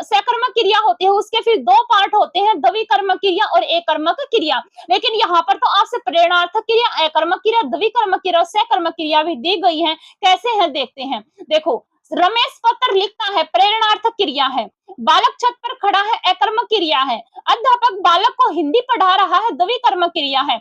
[SPEAKER 1] सकर्मक क्रिया होती है उसके फिर 2 पार्ट होते हैं, द्विकर्मक क्रिया और एकर्मक क्रिया। लेकिन यहाँ पर तो आपसे प्रेरणार्थक क्रिया, अकर्मक क्रिया, द्विकर्मक क्रिया और सकर्मक क्रिया भी दी गई है। कैसे है देखते हैं। देखो, रमेश पत्र लिखता है, प्रेरणार्थक क्रिया है। बालक छत पर खड़ा है, अकर्मक क्रिया है। अध्यापक बालक को हिंदी पढ़ा रहा है, द्विकर्मक क्रिया है।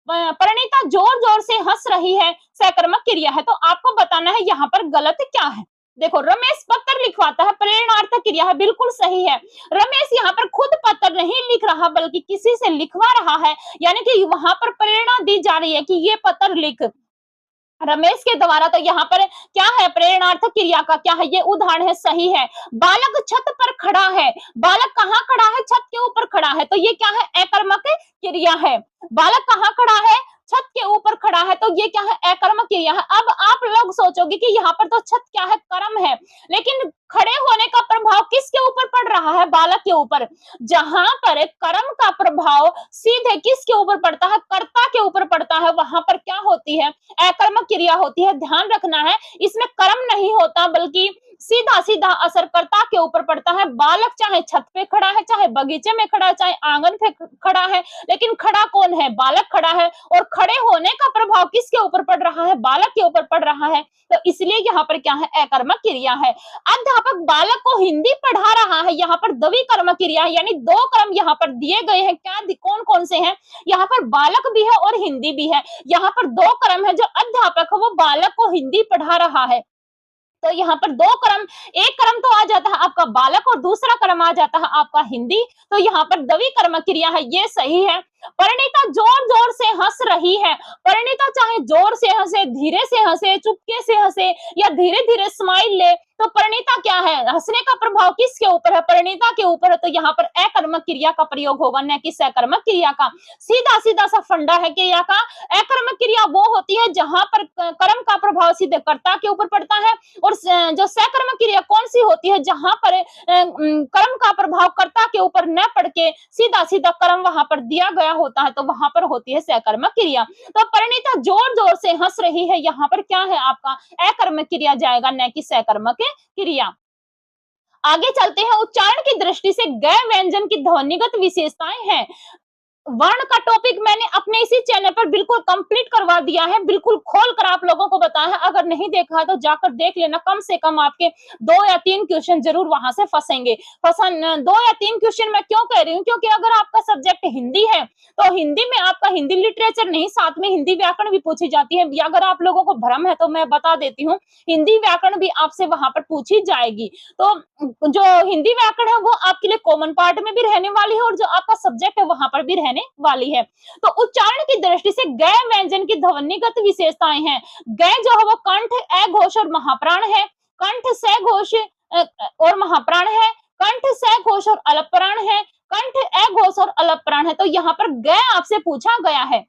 [SPEAKER 1] परिणीता जोर जोर से हंस रही है, सकर्मक क्रिया है। तो आपको बताना है यहाँ पर गलत क्या है। देखो, रमेश पत्र लिखवाता है, प्रेरणार्थक क्रिया है, बिल्कुल सही है। रमेश यहाँ पर खुद पत्र नहीं लिख रहा, बल्कि किसी से लिखवा रहा है, यानी कि वहां पर प्रेरणा दी जा रही है कि ये पत्र लिख रमेश के द्वारा। तो यहाँ पर क्या है, प्रेरणार्थक क्रिया का क्या है, ये उदाहरण है, सही है। बालक छत पर खड़ा है, बालक कहाँ खड़ा है, छत के ऊपर खड़ा है, तो ये क्या है, अकर्मक क्रिया है। बालक कहाँ खड़ा है, छत के ऊपर खड़ा है, तो ये क्या है, अकर्मक क्रिया है। अब आप लोग सोचोगे कि यहाँ पर तो छत क्या है, कर्म है, लेकिन खड़े होने का प्रभाव किसके ऊपर पड़ रहा है, बालक के ऊपर। जहां पर कर्म का प्रभाव सीधे किसके ऊपर पड़ता है, कर्ता के ऊपर पड़ता है, वहां पर क्या होती है, अकर्मक क्रिया होती है। ध्यान रखना है, इसमें कर्म नहीं होता, बल्कि सीधा सीधा असर कर्ता के ऊपर पड़ता है। बालक चाहे छत पे खड़ा है, चाहे बगीचे में खड़ा है, चाहे आंगन पे खड़ा है, लेकिन खड़ा कौन है, बालक खड़ा है। और खड़े होने का प्रभाव किसके ऊपर पड़ रहा है, बालक के ऊपर पड़ रहा है। तो इसलिए यहाँ पर क्या है, अकर्मक क्रिया है। अध्यापक बालक को हिंदी पढ़ा रहा है, यहाँ पर द्विकर्मक क्रिया है, यानी 2 कर्म यहाँ पर दिए गए हैं। क्या कौन कौन से हैं, यहाँ पर बालक भी है और हिंदी भी है। यहाँ पर 2 कर्म है, जो अध्यापक है वो बालक को हिंदी पढ़ा रहा है। तो यहाँ पर 2 क्रम, एक क्रम तो आ जाता है आपका बालक और दूसरा क्रम आ जाता है आपका हिंदी। तो यहाँ पर द्विकर्मक क्रिया है, ये सही है। परिणीता जोर जोर से हंस रही है। परिणीता चाहे जोर से हंसे, धीरे से हंसे, चुपके से हंसे या धीरे धीरे स्माइल ले, तो परिणीता क्या है, हंसने का प्रभाव किसके ऊपर है, परिणीता के ऊपर है। तो यहाँ पर अकर्मक क्रिया का प्रयोग होगा, न कि सकर्मक क्रिया का। सीधा सीधा सा फंडा है क्रिया का। अकर्मक क्रिया वो होती है जहां पर कर्म का प्रभाव सीधे कर्ता के ऊपर पड़ता है, और जो सकर्मक क्रिया कौन सी होती है, जहां पर कर्म का प्रभाव कर्ता के ऊपर न पड़ के सीधा सीधा कर्म वहां पर दिया गया होता है, तो वहां पर होती है सकर्मक क्रिया। तो परिणीता जोर जोर से हंस रही है, यहाँ पर क्या है आपका अकर्मक क्रिया जाएगा, न कि सकर्मक क्रिया। आगे चलते हैं, उच्चारण की दृष्टि से गै व्यंजन की ध्वनिगत विशेषताएं हैं। वर्ण का टॉपिक मैंने अपने इसी चैनल पर बिल्कुल कंप्लीट करवा दिया है, बिल्कुल खोल कर आप लोगों को बताया है। अगर नहीं देखा है तो जाकर देख लेना, कम से कम आपके 2 या 3 क्वेश्चन जरूर वहां से फंसेंगे। 2 या 3 क्वेश्चन मैं क्यों कह रही हूँ, क्योंकि अगर आपका सब्जेक्ट हिंदी है तो हिंदी में आपका हिंदी लिटरेचर नहीं, साथ में हिंदी व्याकरण भी पूछी जाती है। या अगर आप लोगों को भ्रम है तो मैं बता देती हूँ, हिंदी व्याकरण भी आपसे वहां पर पूछी जाएगी। तो जो हिंदी व्याकरण है वो आपके लिए कॉमन पार्ट में भी रहने वाली है, और जो आपका सब्जेक्ट है वहां पर भी रहने वाली है। तो उच्चारण की दृष्टि से गै व्यंजन की ध्वनिगत विशेषताएं हैं। गै जो है वो कंठ, अघोष और महाप्राण है। कंठ, सघोष और महाप्राण है। कंठ, सघोष और अलपप्राण है। कंठ, अघोष और अलपप्राण है। तो यहाँ पर गै आपसे पूछा गया है।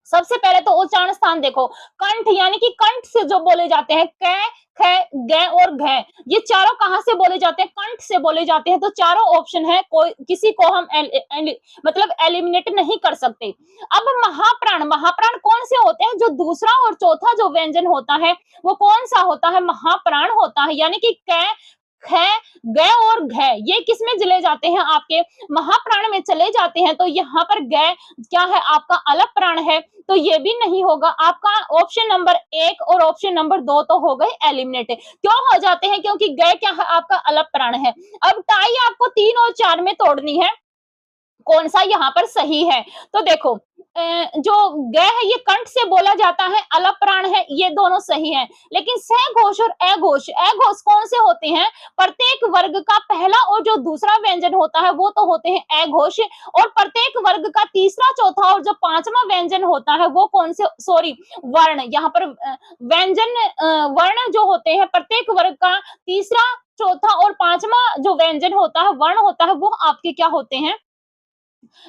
[SPEAKER 1] सबसे पहले तो उच्चारण स्थान देखो, कंठ यानी कि कंठ से जो बोले जाते हैं कै, ख, ग और घ, ये चारों कहां से बोले जाते हैं, कंठ से बोले जाते हैं। तो चारों ऑप्शन है, कोई किसी को हम मतलब एलिमिनेट नहीं कर सकते। अब महाप्राण, महाप्राण कौन से होते हैं, जो दूसरा और चौथा जो व्यंजन होता है वो कौन सा होता है, महाप्राण होता है। यानी कि कै, ख, ग और घ, ये किस में चले जाते हैं, आपके महाप्राण में चले जाते हैं। तो यहाँ पर ग क्या है, आपका अलग प्राण है, तो ये भी नहीं होगा। आपका ऑप्शन नंबर 1 और ऑप्शन नंबर 2 तो हो गए एलिमिनेट। क्यों हो जाते हैं, क्योंकि गए क्या है, आपका अलग प्राण है। अब टाई आपको 3 और 4 में तोड़नी है, कौन सा यहाँ पर सही है। तो देखो, जो ग है ये कंठ से बोला जाता है, अलग प्राण है, ये दोनों सही है। लेकिन सघोष और अघोष, अघोष कौन से होते हैं, प्रत्येक वर्ग का पहला और जो दूसरा व्यंजन होता है वो तो होते हैं अघोष, और प्रत्येक वर्ग का तीसरा, चौथा और जो पांचवा व्यंजन होता है वो कौन से, सॉरी वर्ण, यहाँ पर व्यंजन वर्ण जो होते हैं, प्रत्येक वर्ग का तीसरा, चौथा और पांचवा जो व्यंजन होता है, वर्ण होता है, वो आपके क्या होते हैं,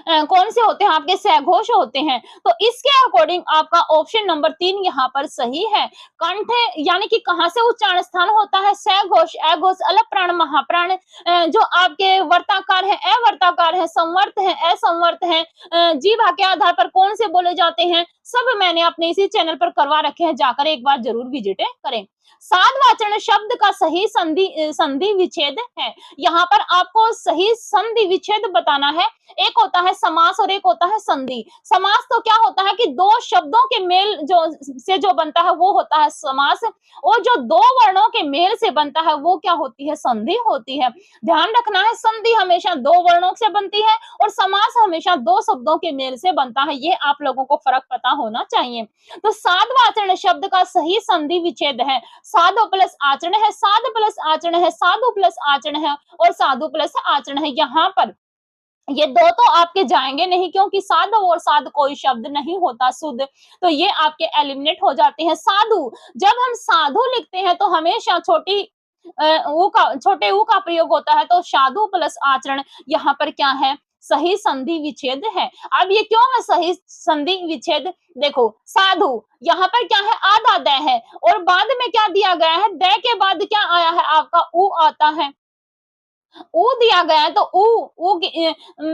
[SPEAKER 1] कौन से होते हैं, आपके सघोष होते हैं। तो इसके अकॉर्डिंग आपका ऑप्शन नंबर 3 यहाँ पर सही है। कंठ यानी कि कहां से उच्चारण स्थान होता है, सघोष, अघोष, अलग प्राण, महाप्राण। जो आपके वर्ताकार है, अवर्ताकार है, संवर्त है, असंवर्त है, जीवा के आधार पर कौन से बोले जाते हैं, सब मैंने अपने इसी चैनल पर करवा रखे हैं, जाकर एक बार जरूर विजिट करें। साधवाचरण शब्द का सही संधि विच्छेद है। यहाँ पर आपको सही संधि विच्छेद बताना है। एक होता है समास और एक होता है संधि। समास तो क्या होता है कि दो शब्दों के मेल जो बनता है वो होता है समास, और जो दो वर्णों के मेल से बनता है वो क्या होती है, संधि होती है। ध्यान रखना है, संधि हमेशा दो वर्णों से बनती है और समास हमेशा दो शब्दों के मेल से बनता है। ये आप लोगों को फर्क पता होना चाहिए। तो साधवाचरण शब्द का सही संधि विच्छेद है, साधु प्लस आचरण है, साधु प्लस आचरण है, साधु प्लस आचरण है और साधु प्लस आचरण है। यहाँ पर ये दो तो आपके जाएंगे नहीं, क्योंकि साधु और साधु कोई शब्द नहीं होता शुद्ध, तो ये आपके एलिमिनेट हो जाते हैं। साधु, जब हम साधु लिखते हैं तो हमेशा छोटे ऊ का प्रयोग होता है, तो साधु प्लस आचरण यहाँ पर क्या है, सही संधि विच्छेद है। अब ये क्यों है सही संधि विच्छेद, देखो साधु यहाँ पर क्या है, आधा द है, और बाद में क्या दिया गया है, द के बाद क्या आया है, आपका ऊ आता है, ऊ दिया गया है। तो ऊ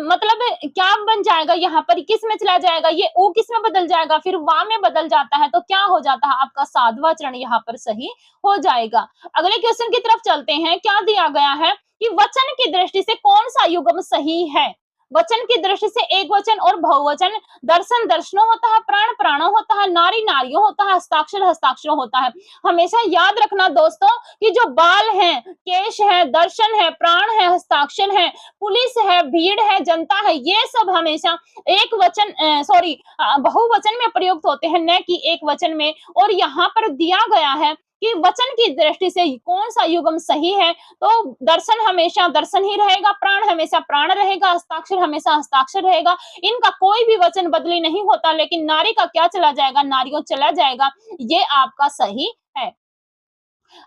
[SPEAKER 1] मतलब क्या बन जाएगा, यहाँ पर किस में चला जाएगा, ये ऊ किस में बदल जाएगा, फिर वा में बदल जाता है, तो क्या हो जाता है, आपका साधवाचरण यहाँ पर सही हो जाएगा। अगले क्वेश्चन की तरफ चलते हैं। क्या दिया गया है कि वचन की दृष्टि से कौन सा युग्म सही है। वचन की दृष्टि से एक वचन और बहुवचन, दर्शन दर्शनों होता है, प्राण प्राणों होता है, नारी नारियों होता है, हस्ताक्षर हस्ताक्षरों होता है। हमेशा याद रखना दोस्तों कि जो बाल हैं, केश है, दर्शन है, प्राण है, हस्ताक्षर है, पुलिस है, भीड़ है, जनता है, ये सब हमेशा एक वचन बहुवचन में प्रयुक्त होते हैं, न कि एक वचन में। और यहाँ पर दिया गया है कि वचन की दृष्टि से कौन सा युग्म सही है, तो दर्शन हमेशा दर्शन ही रहेगा, प्राण हमेशा प्राण रहेगा, हस्ताक्षर हमेशा हस्ताक्षर रहेगा। इनका कोई भी वचन बदली नहीं होता, लेकिन नारी का क्या चला जाएगा, नारियों चला जाएगा। ये आपका सही है।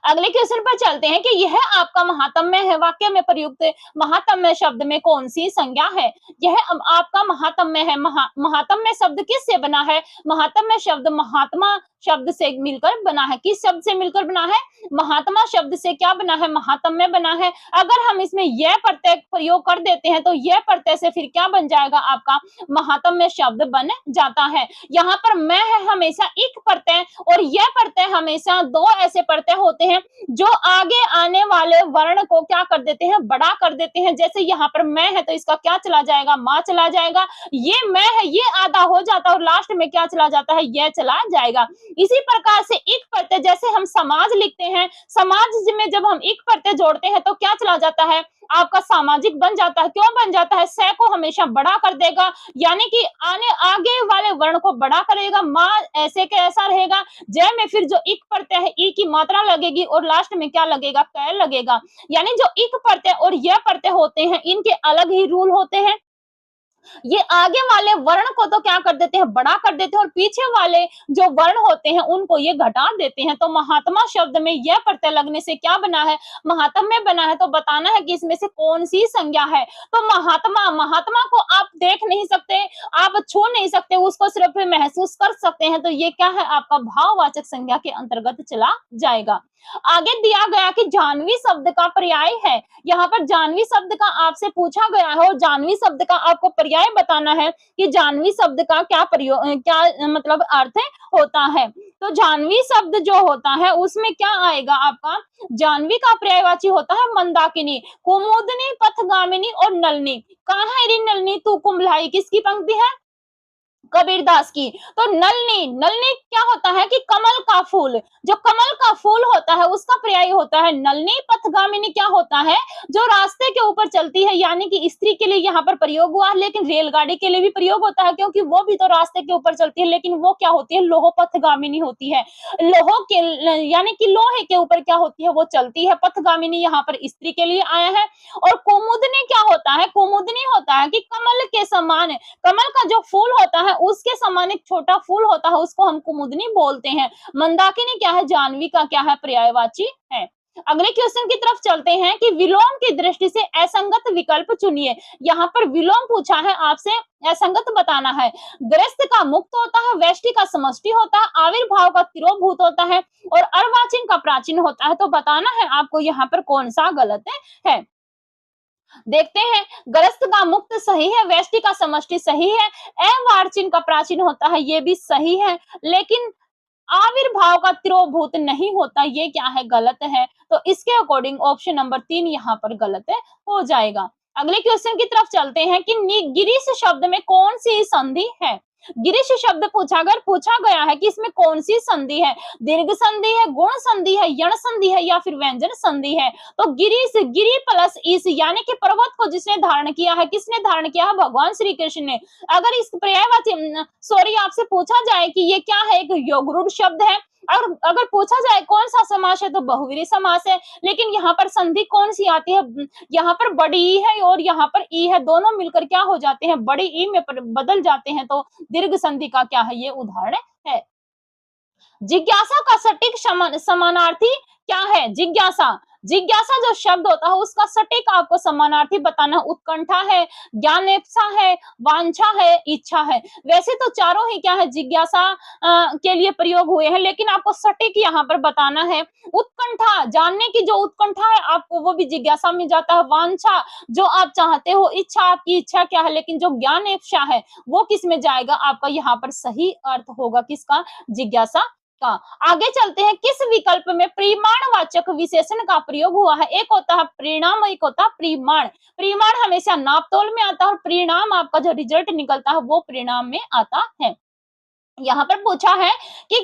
[SPEAKER 1] अगले क्वेश्चन पर चलते हैं कि यह आपका महात्म्य है, वाक्य में प्रयुक्त महात्म्य शब्द में कौन सी संज्ञा है। यह आपका महात्म्य है। महात्म्य शब्द किससे बना है, महात्म्य शब्द महात्मा शब्द से मिलकर बना है। किस शब्द से मिलकर बना है, महात्मा शब्द से क्या बना है, महात्म्य बना है। अगर हम इसमें यह प्रत्यय प्रयोग कर देते हैं तो यह प्रत्यय से फिर क्या बन जाएगा, आपका महात्म्य शब्द बन जाता है। यहाँ पर मैं है हमेशा एक प्रत्यय, और यह प्रत्यय हमेशा दो ऐसे प्रत्यय होते हैं जो आगे आने वाले वर्ण को क्या कर देते हैं, बड़ा कर देते हैं। जैसे यहाँ पर मैं है तो इसका क्या चला जाएगा, माँ चला जाएगा। ये मैं है ये आधा हो जाता है और लास्ट में क्या चला जाता है, यह चला जाएगा। इसी प्रकार से एक प्रत्यय, जैसे हम समाज लिखते हैं, समाज में जब हम एक प्रत्यय जोड़ते हैं तो क्या चला जाता है, आपका सामाजिक बन जाता है। क्यों बन जाता है, से को हमेशा बड़ा कर देगा, यानी कि आगे वाले वर्ण को बड़ा करेगा। माँ ऐसे के ऐसा रहेगा। जय में फिर जो इक प्रत्यय है, ई की मात्रा लगेगी और लास्ट में क्या लगेगा, कै लगेगा। यानी जो इक प्रत्यय और यह प्रत्यय होते हैं, इनके अलग ही रूल होते हैं। ये आगे वाले वर्ण को तो क्या कर देते हैं, बड़ा कर देते हैं, और पीछे वाले जो वर्ण होते हैं उनको ये घटा देते हैं। तो महात्मा शब्द में यह प्रत्यय लगने से क्या बना है, महात्म्य बना है। तो बताना है कि इसमें से कौन सी संज्ञा है। तो महात्मा, महात्मा को आप देख नहीं सकते, आप छू नहीं सकते, उसको सिर्फ महसूस कर सकते हैं। तो ये क्या है, आपका भाववाचक संज्ञा के अंतर्गत चला जाएगा। आगे दिया गया कि जानवी शब्द का पर्याय है। यहाँ पर जानवी शब्द का आपसे पूछा गया है और जानवी शब्द का आपको पर्याय बताना है कि जानवी शब्द का क्या प्रयोग, क्या मतलब अर्थ होता है। तो जानवी शब्द जो होता है उसमें क्या आएगा, आपका जानवी का पर्यायवाची होता है मंदाकिनी, कुमुदनी, पथगामिनी और नलनी। कहाँ है रे नलनी तू कुंभलाई, किसकी पंक्ति है, कबीरदास की। तो नलनी, नलनी क्या होता है कि कमल का फूल, जो कमल का फूल होता है उसका पर्याय होता है नलनी। पथगामिनी क्या होता है, जो रास्ते के ऊपर चलती है, यानी कि स्त्री के लिए यहाँ पर प्रयोग हुआ, लेकिन रेलगाड़ी के लिए भी प्रयोग होता है, क्योंकि वो भी तो रास्ते के ऊपर चलती है, लेकिन वो क्या होती है, लोह पथगामिनी होती है। लोहो के यानी कि लोहे के ऊपर क्या होती है, वो चलती है। पथगामिनी यहाँ पर स्त्री के लिए आया है। और कुमुदनी क्या होता है, कुमुदनी होता है कि कमल के समान, कमल का जो फूल होता है उसके समान एक छोटा फूल होता है, उसको हम कुमुदनी बोलते हैं। मंदाकिनी क्या है, जानवी का क्या है, पर्यायवाची है। अगले क्वेश्चन की तरफ चलते हैं कि विलोम की दृष्टि से असंगत विकल्प चुनिए। यहाँ पर विलोम पूछा है आपसे, असंगत बताना है। ग्रस्त का मुक्त होता है, व्यष्टि का समष्टि होता है, आविर्भाव का तिरोभूत होता है और अर्वाचीन का प्राचीन होता है। तो बताना है आपको यहाँ पर कौन सा गलत है। देखते हैं, ग्रस्त का मुक्त सही है, व्यष्टि का समष्टि सही है, अवार्चिन का प्राचीन होता है, ये भी सही है, लेकिन आविर्भाव का तिरोभूत नहीं होता, ये क्या है, गलत है। तो इसके अकॉर्डिंग ऑप्शन नंबर 3 यहाँ पर गलत हो जाएगा। अगले क्वेश्चन की तरफ चलते हैं कि गिरीश शब्द में कौन सी संधि है। गिरीश शब्द पूछा गया है कि इसमें कौन सी संधि है, दीर्घ संधि है, गुण संधि है, यण संधि है या फिर व्यंजन संधि है। तो गिरीश, गिरी प्लस ईश, यानी कि पर्वत को जिसने धारण किया है, किसने धारण किया है, भगवान श्री कृष्ण ने। अगर इस पर्यायवाची सॉरी आपसे पूछा जाए कि ये क्या है, एक योगरूढ़ शब्द है, और अगर पूछा जाए कौन सा समास है तो बहुव्रीहि समास है। लेकिन यहाँ पर संधि कौन सी आती है, यहाँ पर बड़ी ई है और यहाँ पर ई है, दोनों मिलकर क्या हो जाते हैं, बड़ी ई में बदल जाते हैं। तो दीर्घ संधि का क्या है, ये उदाहरण है। जिज्ञासा का सटीक समानार्थी क्या है, जिज्ञासा, जिज्ञासा जो शब्द होता है उसका सटीक आपको समानार्थी बताना। उत्कंठा है, ज्ञानेप्सा है, वांछा है, इच्छा है। वैसे तो चारों ही क्या है, जिज्ञासा के लिए प्रयोग हुए हैं, लेकिन आपको सटीक यहाँ पर बताना है। उत्कंठा, जानने की जो उत्कंठा है आपको, वो भी जिज्ञासा में जाता है। वांछा, जो आप चाहते हो, इच्छा, आपकी इच्छा क्या है, लेकिन जो ज्ञानेप्सा है वो किस में जाएगा, आपका यहाँ पर सही अर्थ होगा किसका, जिज्ञासा का। आगे चलते हैं, किस विकल्प में परिमाणवाचक विशेषण का प्रयोग हुआ है। एक होता है परिणाम, एक होता है परिमाण। परिमाण हमेशा नापतोल में आता है और परिणाम आपका जो रिजल्ट निकलता है वो परिणाम में आता है। यहाँ पर पूछा है कि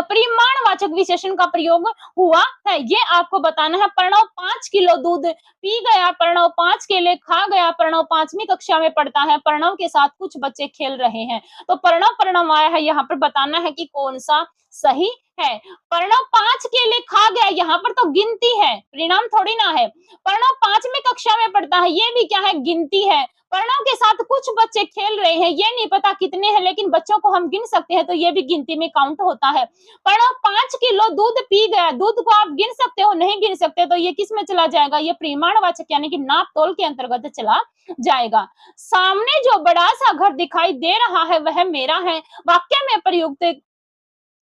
[SPEAKER 1] परिमाणवाचक विशेषण का प्रयोग हुआ है, ये आपको बताना है। प्रणव 5 किलो दूध पी गया, प्रणव 5 केले खा गया, प्रणव 5वीं कक्षा में पढ़ता है, प्रणव के साथ कुछ बच्चे खेल रहे हैं। तो प्रणव प्रणव आया है, यहाँ पर बताना है कि कौन सा सही है। प्रणव 5 केले खा गया, यहाँ पर तो गिनती है, परिणाम थोड़ी ना है। प्रणव 5वीं कक्षा में पढ़ता है, ये भी क्या है, गिनती है। प्रणव के साथ कुछ बच्चे खेल रहे हैं, ये नहीं पता कितने हैं, लेकिन बच्चों को हम गिन सकते हैं, तो ये भी गिनती में काउंट होता है। प्रणव 5 किलो दूध पी गया, दूध को आप गिन सकते हो, नहीं गिन सकते, तो ये किस में चला जाएगा, ये परिमाणवाचक यानी कि नाप तोल के अंतर्गत चला जाएगा। सामने जो बड़ा सा घर दिखाई दे रहा है वह मेरा है, वाक्य में प्रयुक्त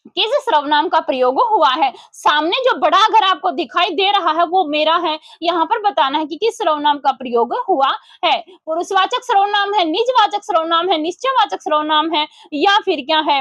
[SPEAKER 1] किस सर्वनाम का प्रयोग हुआ है। सामने जो बड़ा घर आपको दिखाई दे रहा है वो मेरा है, यहाँ पर बताना है कि किस सर्वनाम का प्रयोग हुआ है। पुरुषवाचक सर्वनाम है, निजवाचक सर्वनाम है, निश्चयवाचक सर्वनाम है, या फिर क्या है,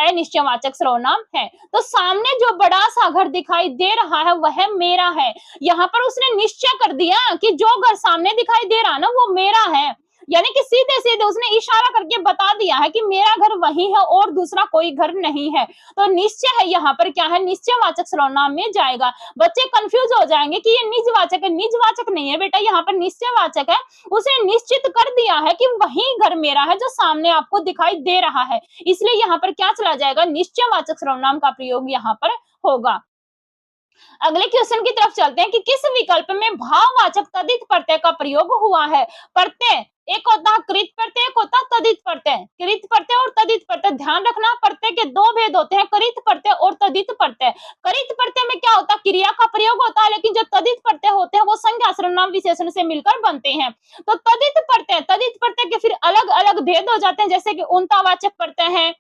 [SPEAKER 1] अनिश्चयवाचक सर्वनाम है। तो सामने जो बड़ा सा घर दिखाई दे रहा है वह मेरा है, यहाँ पर उसने निश्चय कर दिया कि जो घर सामने दिखाई दे रहा ना वो मेरा है, यानी कि सीधे सीधे उसने इशारा करके बता दिया है कि मेरा घर वही है और दूसरा कोई घर नहीं है। तो निश्चय है, यहाँ पर क्या है, निश्चयवाचक सर्वनाम में जाएगा। बच्चे कंफ्यूज हो जाएंगे कि ये निजवाचक है, निजवाचक नहीं है बेटा, यहाँ पर निश्चयवाचक है। उसने निश्चित कर दिया है कि वही घर मेरा है जो सामने आपको दिखाई दे रहा है, इसलिए यहाँ पर क्या चला जाएगा, निश्चयवाचक सर्वनाम का प्रयोग यहाँ पर होगा। अगले क्वेश्चन की तरफ चलते हैं कि किस विकल्प में भाववाचक तदित प्रत्यय का प्रयोग हुआ है। प्रत्यय एक होता है कृत प्रत्यय, एक होता है तदित प्रत्यय। कृत प्रत्यय और तदित प्रत्यय, ध्यान रखना प्रत्यय के दो भेद होते हैं, कृत प्रत्यय और तदित प्रत्यय। कृत प्रत्यय में क्या होता है, क्रिया का प्रयोग होता है, लेकिन जो तदित प्रत्यय होते हैं वो संज्ञा सर्वनाम विशेषण से मिलकर बनते हैं। तो तदित प्रत्यय के फिर अलग अलग भेद हो जाते हैं, जैसे कि उनतावाचक प्रत्यय है,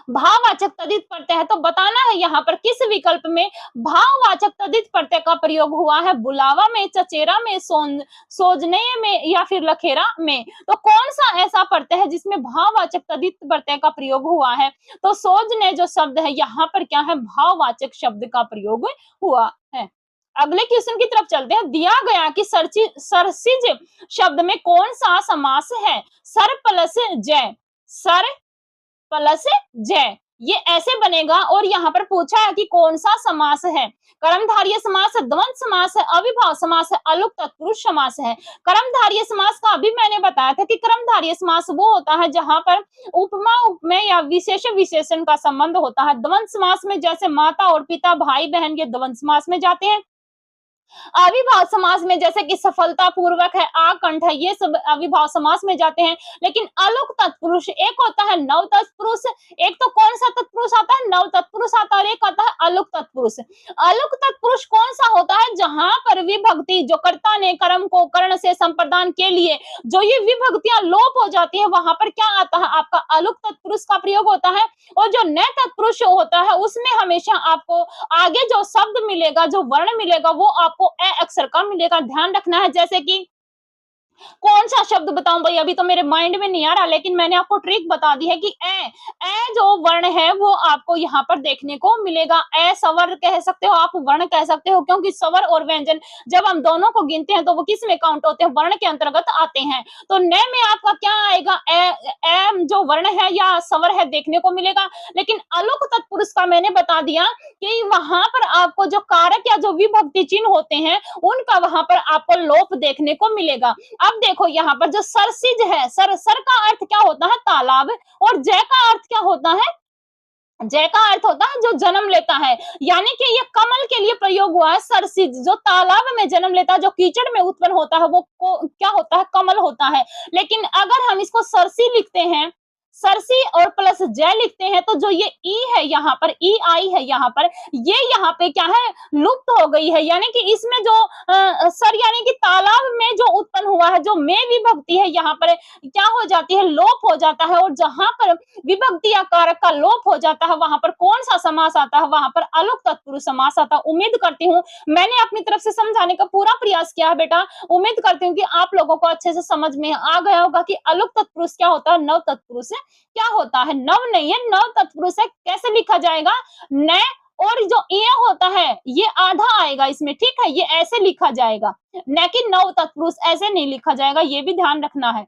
[SPEAKER 1] भाववाचक तदित प्रत्यय है। तो बताना है यहाँ पर किस विकल्प में भाववाचक तदित प्रत्यय का प्रयोग हुआ है, बुलावा में, चचेरा में, सोजने में, या फिर लखेरा में। तो कौन सा ऐसा प्रत्यय है जिसमें भाववाचक तदित प्रत्यय का प्रयोग हुआ है, तो सोजने जो शब्द है यहाँ पर क्या है, भाववाचक शब्द का प्रयोग हुआ है। अगले क्वेश्चन की तरफ चलते हैं। दिया गया कि सरसिज शब्द में कौन सा समास है, सर प्लस जय, सर प्लस जय, ये ऐसे बनेगा। और यहाँ पर पूछा है कि कौन सा समास है, कर्मधारय समास है, द्वंद्व समास है, अविभाव समास है, अलुक तत्पुरुष समास है। कर्मधारय समास का अभी मैंने बताया था कि कर्मधारय समास वो होता है जहां पर उपमा उपमेय या विशेष विशेषण का संबंध होता है। द्वंद्व समास में जैसे माता और पिता, भाई बहन, ये द्वंद्व समास में जाते हैं। अविभाव समास में जैसे कि सफलता पूर्वक है, आकंठ है, ये सब अविभाव समास में जाते हैं। लेकिन अलुक तत्पुरुष, एक होता है नव तत्पुरुष, एक तो कौन सा तत्पुरुष आता है, नव तत्पुरुष आता है, और एक आता है अलुक तत्पुरुष। अलुक तत्पुरुष कौन सा होता है, जहां पर विभक्ति जो कर्ता ने कर्म को कर्ण से संप्रदान के लिए जो ये विभक्तियां लोप हो जाती है, वहां पर क्या आता है, आपका अलुक तत्पुरुष का प्रयोग होता है। और जो नए तत्पुरुष होता है उसमें हमेशा आपको आगे जो शब्द मिलेगा, जो वर्ण मिलेगा, वो आपको ए अक्षर का मिलेगा, ध्यान रखना है। जैसे कि कौन सा शब्द बताऊं भाई, अभी तो मेरे माइंड में नहीं आ रहा, लेकिन मैंने आपको ट्रिक बता दी है कि ए जो वर्ण है वो आपको यहाँ पर देखने को मिलेगा। ए स्वर कह सकते हो आप, वर्ण कह सकते हो, क्योंकि स्वर और व्यंजन जब हम दोनों को गिनते हैं तो वो किस में काउंट होते हैं, वर्ण के अंतर्गत आते हैं। तो न में आपका क्या आएगा, ए जो वर्ण है या स्वर है देखने को मिलेगा। लेकिन अलुक तत्पुरुष का मैंने बता दिया कि वहां पर आपको जो कारक या जो विभक्ति चिन्ह होते हैं उनका वहां पर आपको लोप देखने को मिलेगा। अब देखो यहाँ पर जो सरसिज है, सर का अर्थ क्या होता है, तालाब, और जय का अर्थ क्या होता है, जय का अर्थ होता है जो जन्म लेता है, यानी कि ये कमल के लिए प्रयोग हुआ है। सरसिज जो तालाब में जन्म लेता है, जो कीचड़ में उत्पन्न होता है, वो क्या होता है, कमल होता है। लेकिन अगर हम इसको सरसी लिखते हैं, सरसी और प्लस जय लिखते हैं, तो जो ये ई है यहाँ पर, ई आई है यहाँ पर, ये यहाँ पे क्या है, लुप्त हो गई है। यानी कि इसमें जो सर यानी कि तालाब में जो उत्पन्न हुआ है, जो में विभक्ति है यहाँ पर क्या हो जाती है, लोप हो जाता है। और जहां पर विभक्ति या कारक का लोप हो जाता है वहां पर कौन सा समास आता है, वहां पर अलुक तत्पुरुष समास आता है। उम्मीद करती हूँ मैंने अपनी तरफ से समझाने का पूरा प्रयास किया है बेटा। उम्मीद करती हूँ कि आप लोगों को अच्छे से समझ में आ गया होगा कि अलुक तत्पुरुष क्या होता है, नव तत्पुरुष क्या होता है। नव नहीं है, नव तत्पुरुष है। कैसे लिखा जाएगा, न और जो ए होता है ये आधा आएगा इसमें, ठीक है, ये ऐसे लिखा जाएगा, न कि नव तत्पुरुष ऐसे नहीं लिखा जाएगा, ये भी ध्यान रखना है।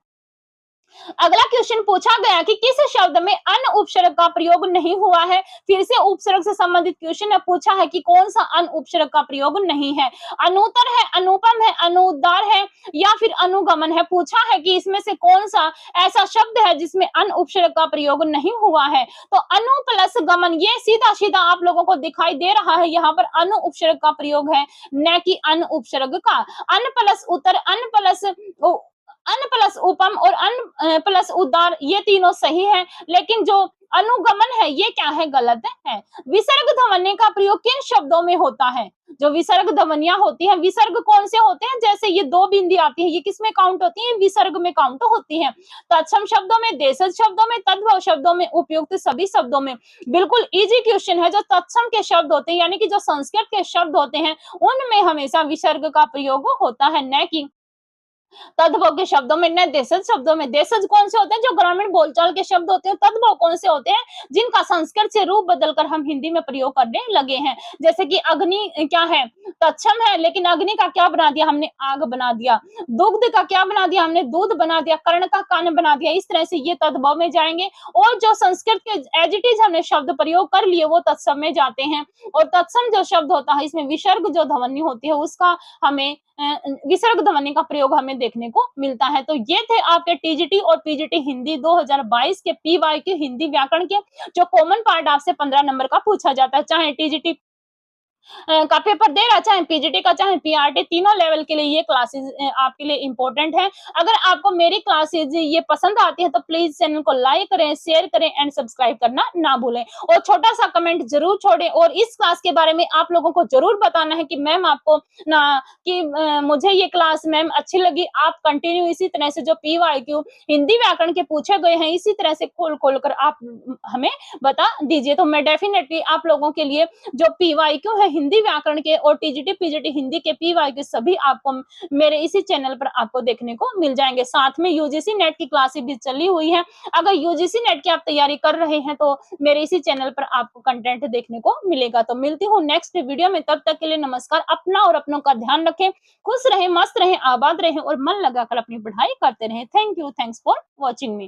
[SPEAKER 1] अगला क्वेश्चन पूछा गया कि किस शब्द में अन उपसर्ग का प्रयोग नहीं हुआ है। फिर से उपसर्ग से संबंधित क्वेश्चन है, पूछा है कि कौन सा अन उपसर्ग का प्रयोग नहीं है। अनुत्तर है, अनुपम है, अनुद्गार है या फिर अनुगमन है। पूछा है कि इसमें से कौन सा ऐसा शब्द है जिसमें अन उपसर्ग का प्रयोग नहीं हुआ है। तो अनु प्लस गमन, ये सीधा सीधा आप लोगों को दिखाई दे रहा है, यहाँ पर अनु उपसर्ग का प्रयोग है, न कि अन उपसर्ग का। अन प्लस उत्तर, अन प्लस उपम और अन प्लस उद्गार, ये तीनों सही है। लेकिन जो अनुगमन है ये क्या है, गलत है। विसर्ग ध्वनि का प्रयोग किन शब्दों में होता है। जो विसर्ग ध्वनियां होती हैं, विसर्ग कौन से होते हैं, जैसे ये दो बिंदी आती है, ये किसमें काउंट होती है, विसर्ग में काउंट होती है। तत्सम शब्दों में, देशज शब्दों में, तद्भव शब्दों में, उपयुक्त सभी शब्दों में। बिल्कुल इजी क्वेश्चन है। जो तत्सम के शब्द होते हैं, यानी कि जो संस्कृत के शब्द होते हैं, उनमें हमेशा विसर्ग का प्रयोग होता है, न कि तद्भव के शब्दों में, न देशज शब्दों में। देशज कौन से होते हैं, जो ग्रामीण बोलचाल के शब्द होते हैं। तद्भव कौन से होते हैं, जिनका संस्कृत से रूप बदलकर हम हिंदी में प्रयोग करने लगे हैं। जैसे कि अग्नि क्या है, तत्सम है, लेकिन अग्नि का क्या बना दिया हमने, आग बना दिया। दुग्ध का क्या बना दिया हमने, दूध बना दिया। कर्ण का कान बना दिया। इस तरह से ये तद्भव में जाएंगे। और जो संस्कृत के एज इट इज हमने शब्द प्रयोग कर लिए, वो तत्सम में जाते हैं। और तत्सम जो शब्द होता है, इसमें विसर्ग जो ध्वनि होती है, उसका हमें विसर्ग ध्वनि का प्रयोग हमें देखने को मिलता है। तो ये थे आपके टीजीटी और पीजीटी हिंदी 2022 के पीवाईक्यू हिंदी व्याकरण के, जो कॉमन पार्ट आपसे 15 नंबर का पूछा जाता है। चाहे टीजीटी का पेपर दे रहा, चाहे पीजीटी का, चाहे पीआरटी, तीनों लेवल के लिए ये क्लासेस आपके लिए इंपॉर्टेंट है। अगर आपको मेरी क्लासेस ये पसंद आती है तो प्लीज चैनल को लाइक करें, शेयर करें एंड सब्सक्राइब करना ना भूलें। और छोटा सा कमेंट जरूर छोड़ें। और इस क्लास के बारे में आप लोगों को जरूर बताना है कि मैम आपको ना, कि मुझे ये क्लास मैम अच्छी लगी। आप कंटिन्यू इसी तरह से जो पीवाईक्यू हिंदी व्याकरण के पूछे गए हैं, इसी तरह से खोल खोल कर आप हमें बता दीजिए। तो मैं डेफिनेटली आप लोगों के लिए जो पीवाईक्यू है हिंदी व्याकरण के और टीजीटी पीजीटी हिंदी के पीवाईक्यू सभी आपको मेरे इसी चैनल पर आपको देखने को मिल जाएंगे। साथ में यूजीसी नेट की क्लासेस भी चली हुई है। अगर यूजीसी नेट की आप तैयारी कर रहे हैं तो मेरे इसी चैनल पर आपको कंटेंट देखने को मिलेगा। तो मिलती हूँ नेक्स्ट वीडियो में, तब तक के लिए नमस्कार। अपना और अपनों का ध्यान रखें, खुश रहें, मस्त रहें, आबाद रहें और मन लगाकर अपनी पढ़ाई करते रहें। Thank you, thanks for watching me.